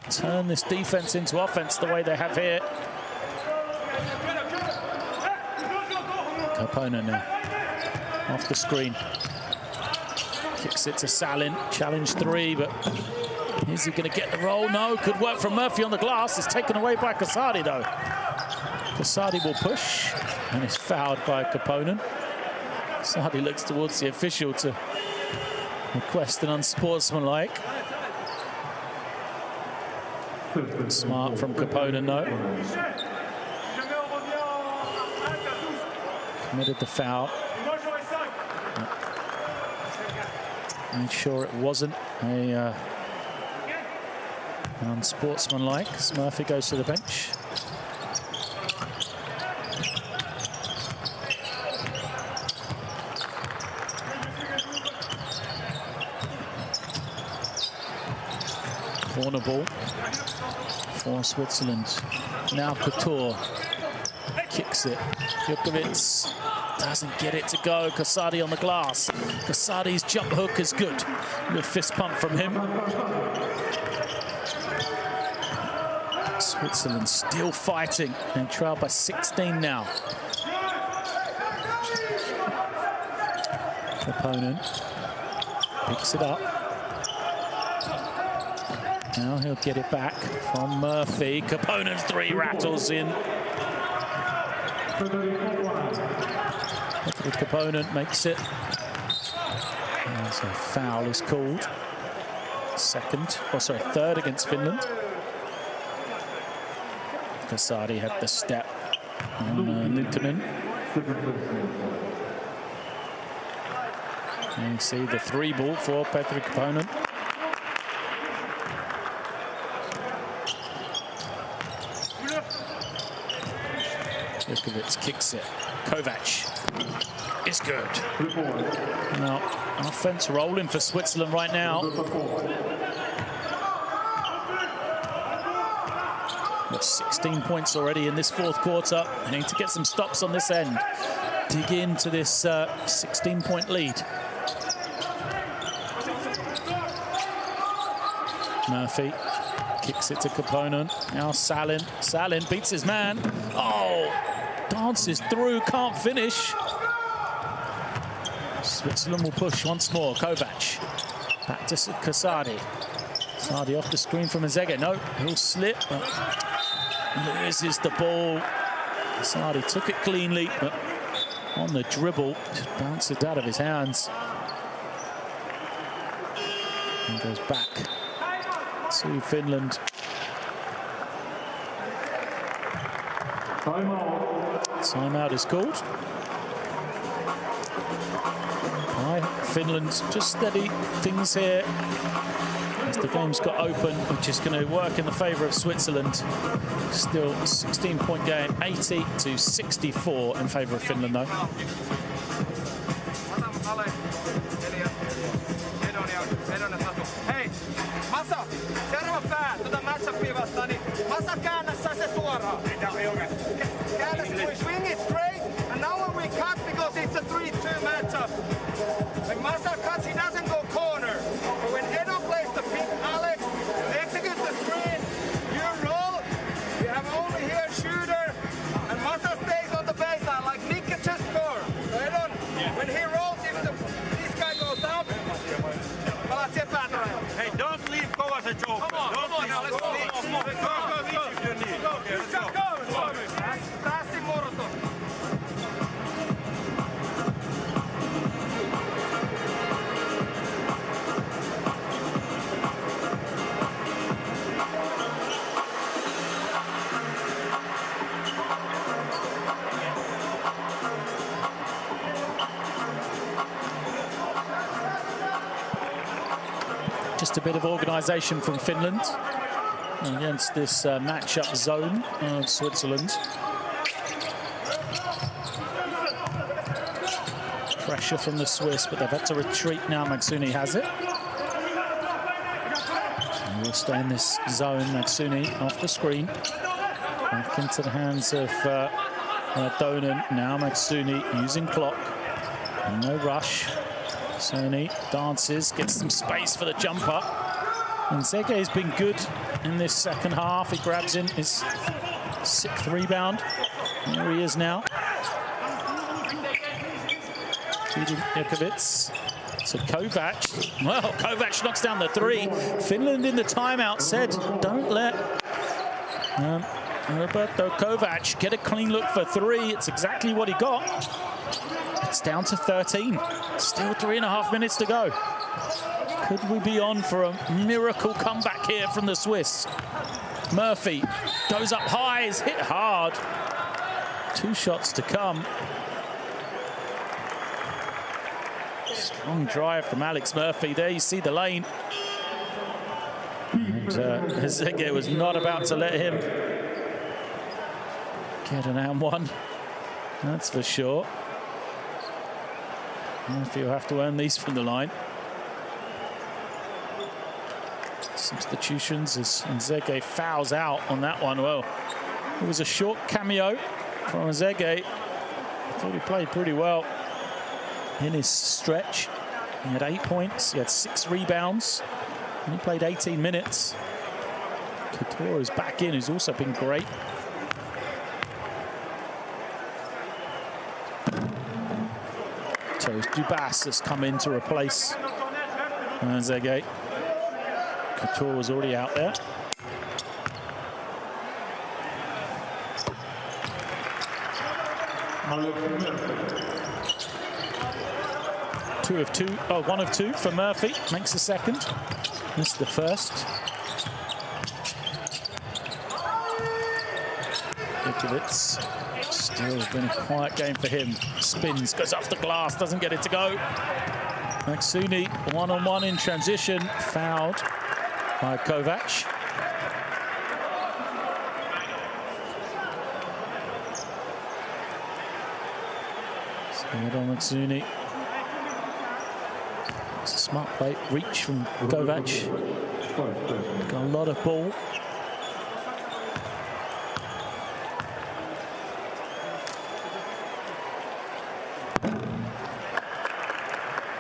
Speaker 1: turn this defense into offense the way they have here. Koponen now, off the screen. Kicks it to Salin, challenge 3, but is he going to get the roll? No, good work from Murphy on the glass. It's taken away by Kasadi, though. Kasadi will push, and is fouled by Koponen. Kasadi looks towards the official to request an unsportsmanlike. Smart from Koponen, though. Committed the foul. Made sure it wasn't a unsportsmanlike. Murphy goes to the bench. Corner ball for Switzerland. Now Couture kicks it. Ilkovic doesn't get it to go. Kasadi on the glass. Kasadi's jump hook is good. Good fist pump from him. Switzerland still fighting and trail by 16 now. Opponent picks it up. Now he'll get it back from Murphy. Koponen's 3 rattles in. Koponen makes it. So foul is called. Third against Finland. Kasadi had the step on Lintunen. And you see the 3 ball for Petri Koponen. Ilkovic kicks it. Kovac is good. Now, offense rolling for Switzerland right now. Got 16 points already in this fourth quarter. They need to get some stops on this end. Dig into this 16-point lead. Murphy Kicks it to Koponen. Now Salin. Salin beats his man. Oh, dances through, can't finish. Switzerland will push once more. Kovac. Back to Kasadi. Kasadi off the screen from Nzege. No, he'll slip, but loses the ball. Kasadi took it cleanly, but on the dribble, just bounced it out of his hands. And goes back to Finland. Timeout is called. Right, Finland just steady things here as the game's got open, which is going to work in the favour of Switzerland. Still 16-point game, 80-64 in favour of Finland, though.
Speaker 3: Hei, Masa, seuraava pää, matchupia vastaan, niin Masa käännä se suoraan. Käännä se, we swing it straight, and now when we cut, because it's a 3-2 matchup, when Masa cuts, he doesn't go corner. But when Edo plays the pick, Alex, execute the screen, you roll, you have only here shooter, and Masa stays on the baseline, like Nick can just score. So Edo, when he rolls, if this guy goes up,
Speaker 2: Hey, don't leave Kovacic open.
Speaker 3: Come on, now let's go.
Speaker 1: Just a bit of organisation from Finland against this match-up zone of Switzerland. Pressure from the Swiss, but they've had to retreat now. Magsuni has it. And we'll stay in this zone. Magsuni off the screen. Back into the hands of Donen. Now Magsuni using clock. And no rush. Sony dances, gets some space for the jumper. And Nzege has been good in this second half. He grabs in his 6th rebound. There he is now. Jakovic to Kovac. Well, Kovac knocks down the 3. Finland in the timeout said, don't let Roberto Kovac get a clean look for 3. It's exactly what he got. It's down to 13. Still 3.5 minutes to go. Could we be on for a miracle comeback here from the Swiss? Murphy goes up high, is hit hard. 2 shots to come. Strong drive from Alex Murphy. There you see the lane. And Nzege was not about to let him get an and one. That's for sure. Murphy will have to earn these from the line. Substitutions as Nzege fouls out on that one. Well, it was a short cameo from Nzege. I thought he played pretty well in his stretch. He had 8 points, he had 6 rebounds, and he played 18 minutes. Couture is back in, who's also been great. So Dubas has come in to replace Nzege. Couture was already out there. One of two for Murphy. Makes the second. Missed the first. Jakovic. Still been a quiet game for him. Spins, goes off the glass, doesn't get it to go. Magsuni, one-on-one in transition, fouled by Kovac. So Magsuni. It's a smart play, reach from Kovac. Got a lot of ball.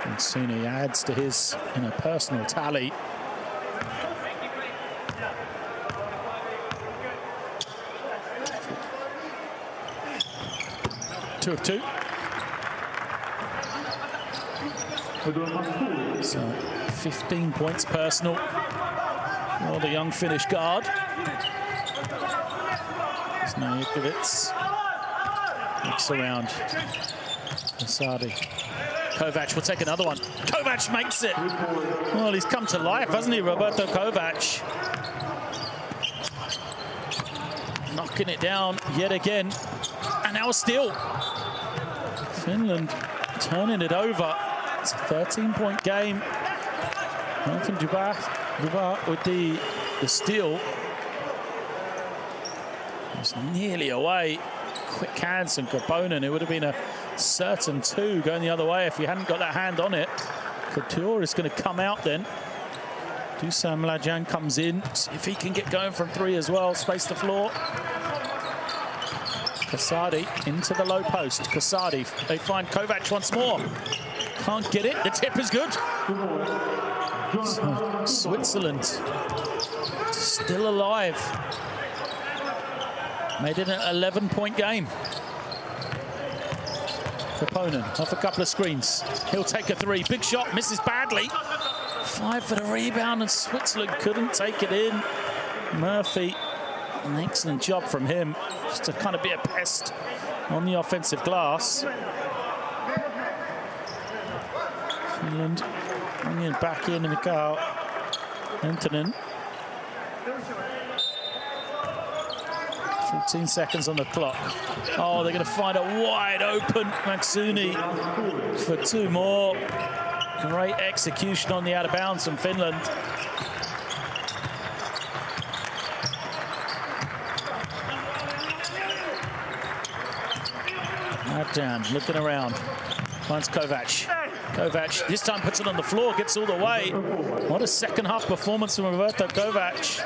Speaker 1: Magsuni adds to his personal tally. 2 of 2. So 15 points personal for the young Finnish guard. Snajikovits looks around. Kasadi. Kovac will take another one. Kovac makes it. Well, he's come to life, hasn't he, Roberto Kovac? Knocking it down yet again. And now a steal. Finland turning it over. It's a 13-point game. Jonathan Dubois with the steal. It was nearly away. Quick hands from Koponen. It would have been a certain 2 going the other way if he hadn't got that hand on it. Couture is going to come out then. Dusan Mladjan comes in. See if he can get going from 3 as well. Space the floor. Kasadi into the low post. Kasadi, they find Kovac once more. Can't get it. The tip is good. So Switzerland still alive. Made it an 11-point game. Koponen off a couple of screens. He'll take a 3. Big shot, misses badly. 5 for the rebound, and Switzerland couldn't take it in. Murphy, an excellent job from him, just to kind of be a pest on the offensive glass. Finland bringing it back in, Mikael Antonin. 14 seconds on the clock. Oh, they're going to find a wide open Maksuni for 2 more. Great execution on the out of bounds from Finland. Mladjan looking around. Finds Kovac. Kovac this time puts it on the floor, gets all the way. What a second half performance from Roberto Kovac.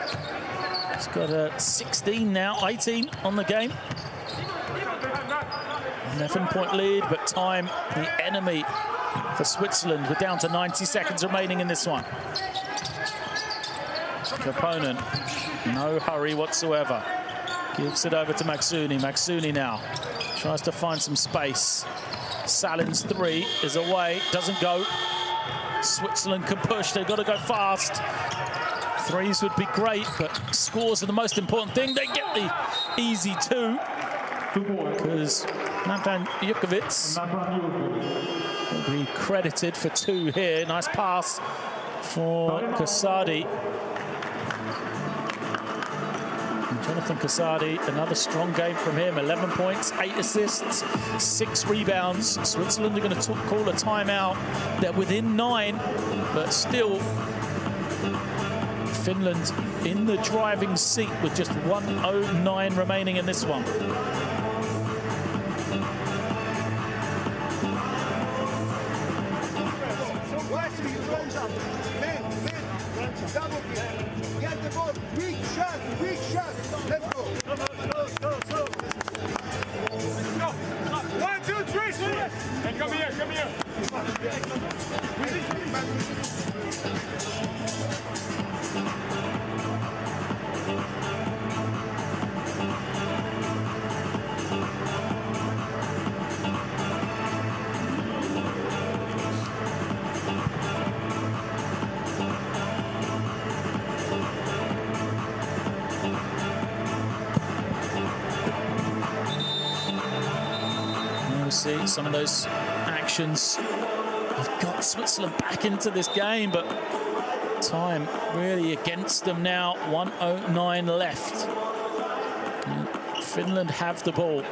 Speaker 1: He's got a 16 now, 18 on the game. 11-point lead, but time the enemy for Switzerland. We're down to 90 seconds remaining in this one. Koponen, no hurry whatsoever. Gives it over to Maksuni. Maksuni now tries to find some space. Salin's 3 is away, doesn't go. Switzerland can push, they've got to go fast. 3s would be great, but scores are the most important thing. They get the easy 2 because Nathan Jukovic will be credited for 2 here. Nice pass for Kasadi. Jonathan Kasadi, another strong game from him. 11 points, 8 assists, 6 rebounds. Switzerland are going to call a timeout. They're within 9, but still Finland in the driving seat with just 1:09 remaining in this one.
Speaker 3: Get the ball, big shot, let's go. 1, 2, 3, shoot.
Speaker 2: Hey, come here.
Speaker 1: See some of those actions have got Switzerland back into this game, but time really against them now. 1:09 left. Finland have the ball,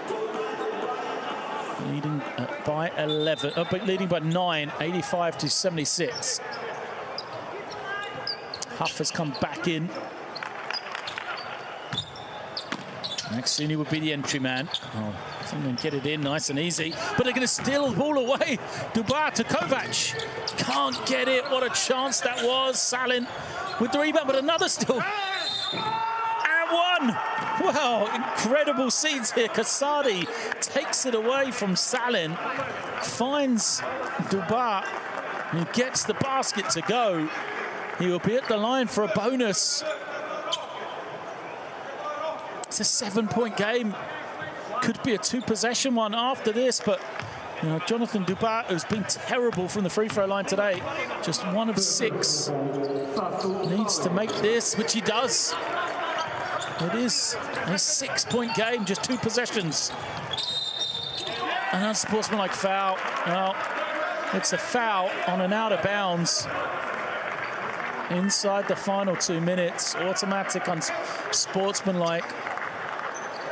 Speaker 1: leading by 11, leading by 9, 85-76. Huff has come back in. Maksuni would be the entry man. Oh, Finland get it in nice and easy, but they're going to steal the ball away. Dubois to Kovac. Can't get it. What a chance that was. Salin with the rebound, but another steal. And 1. Wow, incredible scenes here. Kasadi takes it away from Salin, finds Dubois, and gets the basket to go. He will be at the line for a bonus. It's a 7-point game. could be a two-possession one after this, but you know, Jonathan Dubat, who's been terrible from the free throw line today, just 1 of 6, needs to make this, which he does. It is a 6-point game, just 2 possessions. An unsportsmanlike foul. Well, it's a foul on an out of bounds inside the final 2 minutes. Automatic, unsportsmanlike.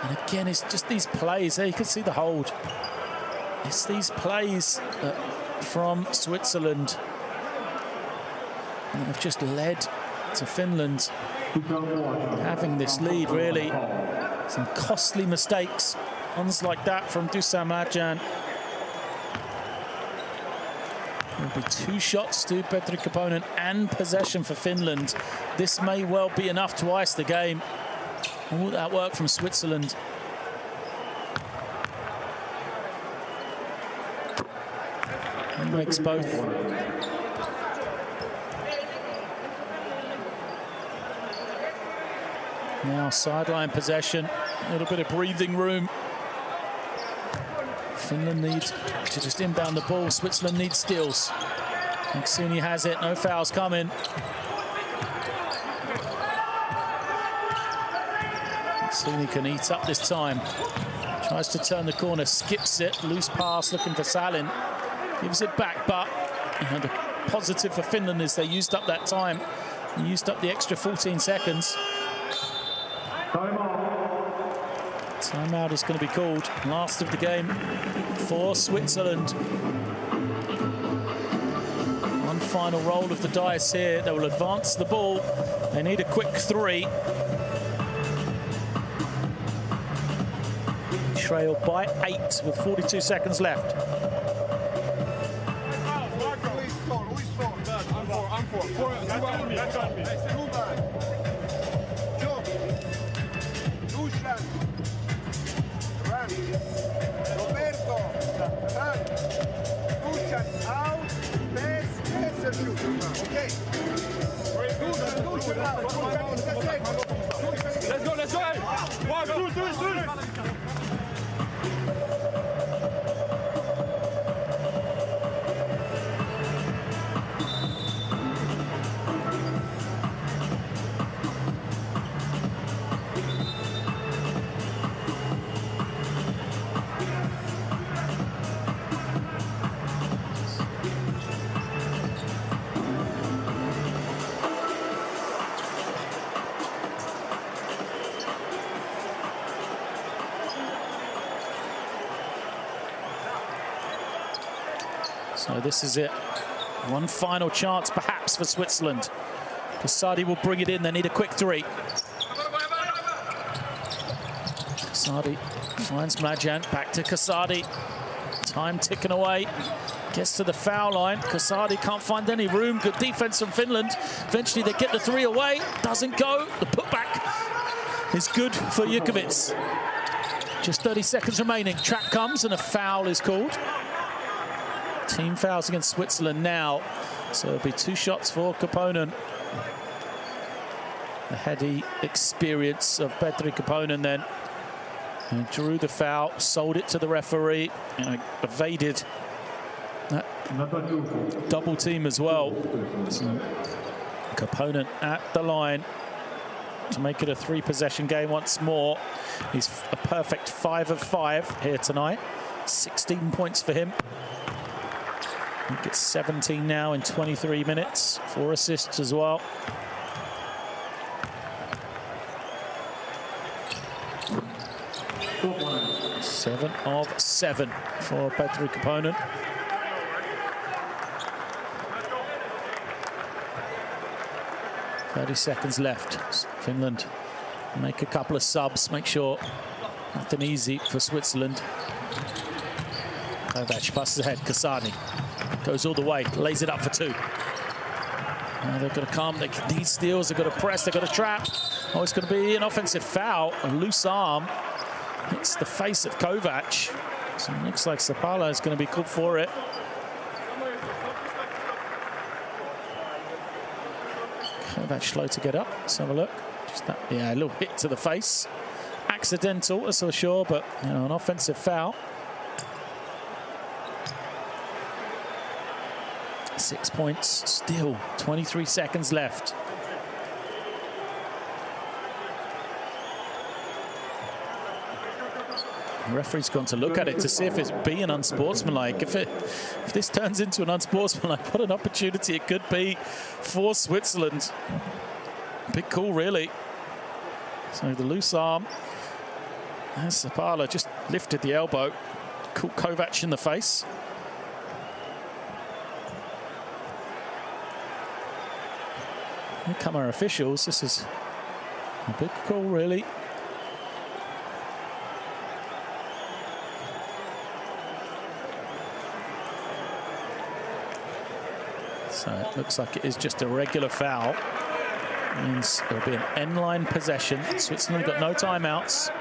Speaker 1: And again, it's just these plays. There you can see the hold. It's these plays from Switzerland that have just led to Finland having this lead, really. Some costly mistakes. Ones like that from Dusan Mladjan. There'll be 2 shots to Petri Koponen and possession for Finland. This may well be enough to ice the game. All that work from Switzerland. He makes both. Now sideline possession. A little bit of breathing room. Finland needs to just inbound the ball. Switzerland needs steals. Maksuni has it. No fouls coming. Maksuni can eat up this time. Tries to turn the corner, skips it. Loose pass looking for Salin. Gives it back, but you know, the positive for Finland is they used up that time. They used up the extra 14 seconds. Timeout is going to be called. Last of the game for Switzerland. One final roll of the dice here. They will advance the ball. They need a quick 3. Trail by 8 with 42 seconds left.
Speaker 2: Let's go. 1, 2, 3.
Speaker 1: So this is it. One final chance, perhaps, for Switzerland. Kasadi will bring it in. They need a quick 3. Kasadi finds Mladjan. Back to Kasadi. Time ticking away. Gets to the foul line. Kasadi can't find any room. Good defense from Finland. Eventually they get the 3 away. Doesn't go. The putback is good for Jukovic. Just 30 seconds remaining. Trap comes and a foul is called. Team fouls against Switzerland now. So it'll be 2 shots for Koponen. The heady experience of Petri Koponen then. And drew the foul, sold it to the referee, and evaded that double team as well. So Koponen at the line to make it a 3-possession game once more. He's a perfect 5 of 5 here tonight. 16 points for him. He gets 17 now in 23 minutes. 4 assists as well. Seven of 7 for Petri Koponen. .30 seconds left. Finland make a couple of subs, make sure nothing easy for Switzerland. Kovac passes ahead, Kasadi goes all the way, lays it up for 2. Now they've got to come, they need steals, they've got to press, they've got to trap. Oh, it's going to be an offensive foul, a loose arm. Hits the face of Kovac. So it looks like Sapala is going to be called for it. Kovac slow to get up. Let's have a look. Just that, yeah, a little hit to the face. accidental, that's for sure, but you know, an offensive foul. 6 points, still 23 seconds left. The referee's gone to look at it to see if it's being unsportsmanlike. If this turns into an unsportsmanlike, what an opportunity it could be for Switzerland. Big call, really. So the loose arm, as Sapala just lifted the elbow, caught Kovac in the face. Here come our officials. This is a big call, really. So it looks like it is just a regular foul. It means it'll be an end-line possession. Switzerland got no timeouts.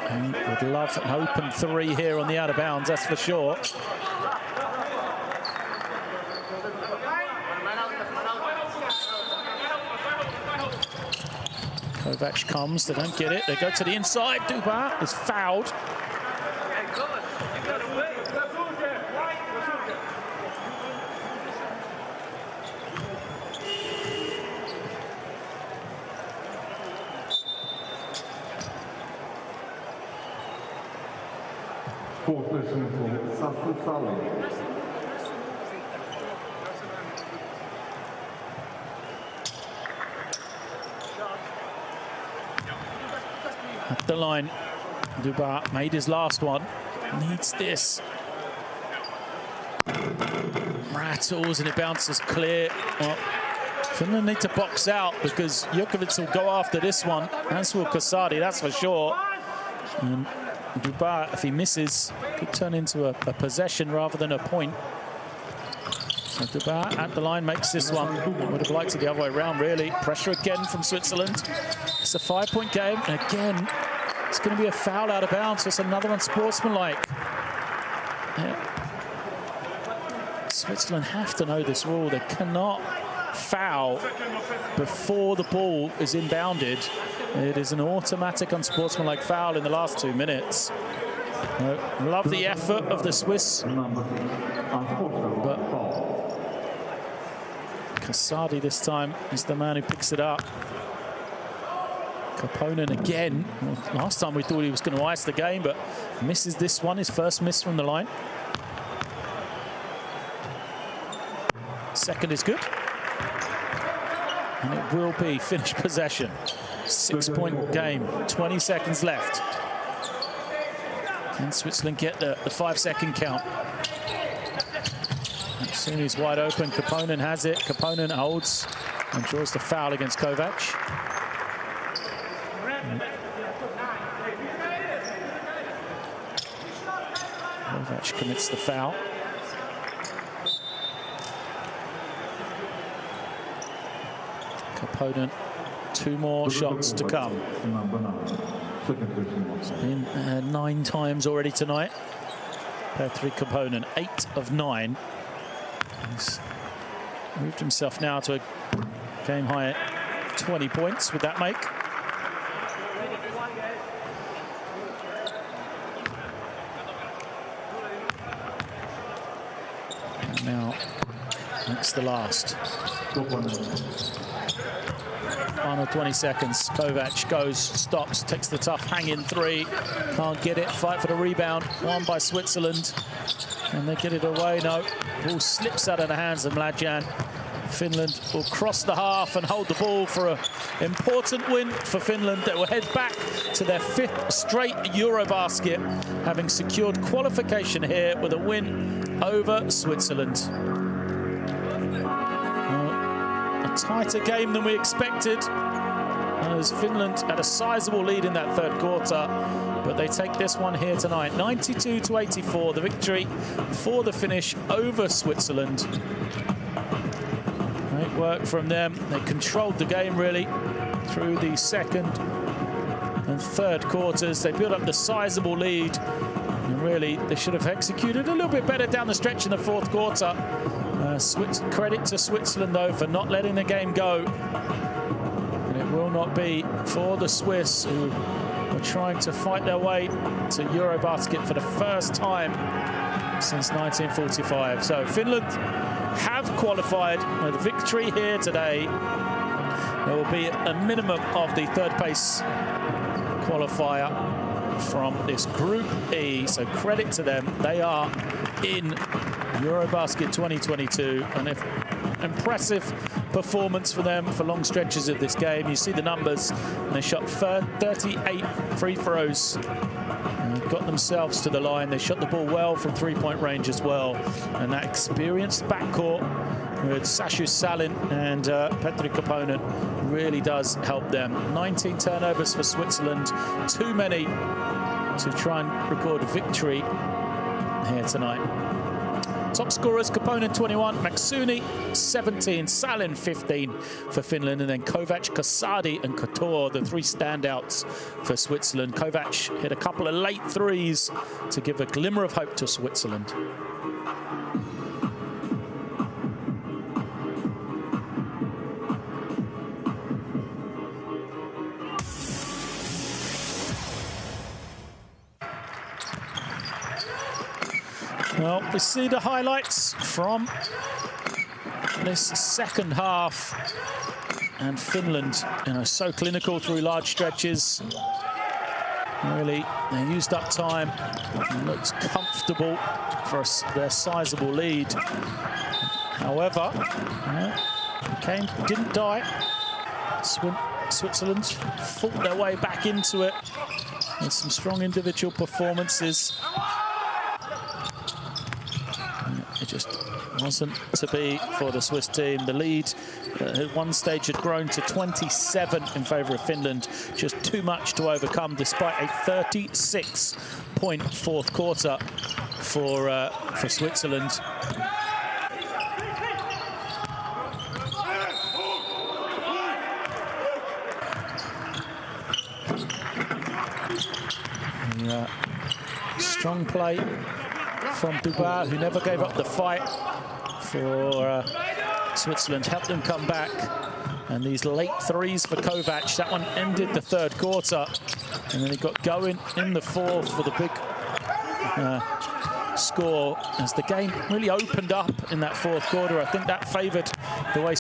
Speaker 1: And would love an open three here on the out of bounds, that's for sure. Kovac comes, they don't get it. They go to the inside. Duba is fouled. At the line, Duba made his last one. Needs this. Rattles and it bounces clear. Well, Finland need to box out because Jukovic will go after this one. As will Kasadi, that's for sure. And Duba, if he misses, could turn into a possession rather than a point. So Duba at the line makes this one. I would have liked it the other way around, really. Pressure again from Switzerland. It's a 5-point game, and again, it's going to be a foul out of bounds. It's another unsportsmanlike. Yeah. Switzerland have to know this rule. They cannot foul before the ball is inbounded. It is an automatic unsportsmanlike foul in the last 2 minutes. Love the effort of the Swiss. But Kasadi this time is the man who picks it up. Koponen again. Well, last time we thought he was going to ice the game, but misses this one, his first miss from the line. Second is good. And it will be finished possession. 6-point game, 20 seconds left. Can Switzerland get the 5-second count? As soon as he's wide open, Koponen has it. Koponen holds and draws the foul against Kovac. Kovac commits the foul. Koponen, 2 more shots to come. It's been 9 times already tonight. Petri Koponen, 8 of 9. He's moved himself now to a game high at 20 points. Would that make? And now, that's the last. Final 20 seconds. Kovac goes, stops, takes the tough hang-in 3. Can't get it. Fight for the rebound. Won by Switzerland. And they get it away. No. Ball slips out of the hands of Mladjan. Finland will cross the half and hold the ball for an important win for Finland that will head back to their 5th straight EuroBasket, having secured qualification here with a win over Switzerland. A tighter game than we expected, as Finland had a sizable lead in that 3rd quarter, but they take this one here tonight. 92-84, the victory for the finish over Switzerland. Great work from them. They controlled the game, really, through the 2nd and 3rd quarters. They built up the sizable lead, and really, they should have executed a little bit better down the stretch in the 4th quarter. Credit to Switzerland, though, for not letting the game go. And it will not be for the Swiss, who are trying to fight their way to EuroBasket for the first time since 1945. So Finland have qualified with a victory here today. There will be a minimum of the third place qualifier from this Group E, so credit to them. They are in EuroBasket 2022, and an impressive performance for them for long stretches of this game. You see the numbers, and they shot 38 free throws. Got themselves to the line. They shot the ball well from three-point range as well. And that experienced backcourt with Sashu Salin and Petri Koponen really does help them. 19 turnovers for Switzerland, too many to try and record a victory here tonight. Top scorers, Koponen 21, Maksuni 17, Salin 15 for Finland, and then Kovac, Kasadi and Couture, the three standouts for Switzerland. Kovac hit a couple of late threes to give a glimmer of hope to Switzerland. Well, we see the highlights from this second half, and Finland, so clinical through large stretches. Really, they used up time and looked comfortable for their sizable lead. However, the game didn't die. Switzerland fought their way back into it with some strong individual performances. It just wasn't to be for the Swiss team. The lead at one stage had grown to 27 in favour of Finland. Just too much to overcome, despite a 36-point fourth quarter for Switzerland. Strong play from Dubois, who never gave up the fight for Switzerland, helped them come back. And these late threes for Kovac, that one ended the third quarter. And then he got going in the fourth for the big score as the game really opened up in that fourth quarter. I think that favoured the way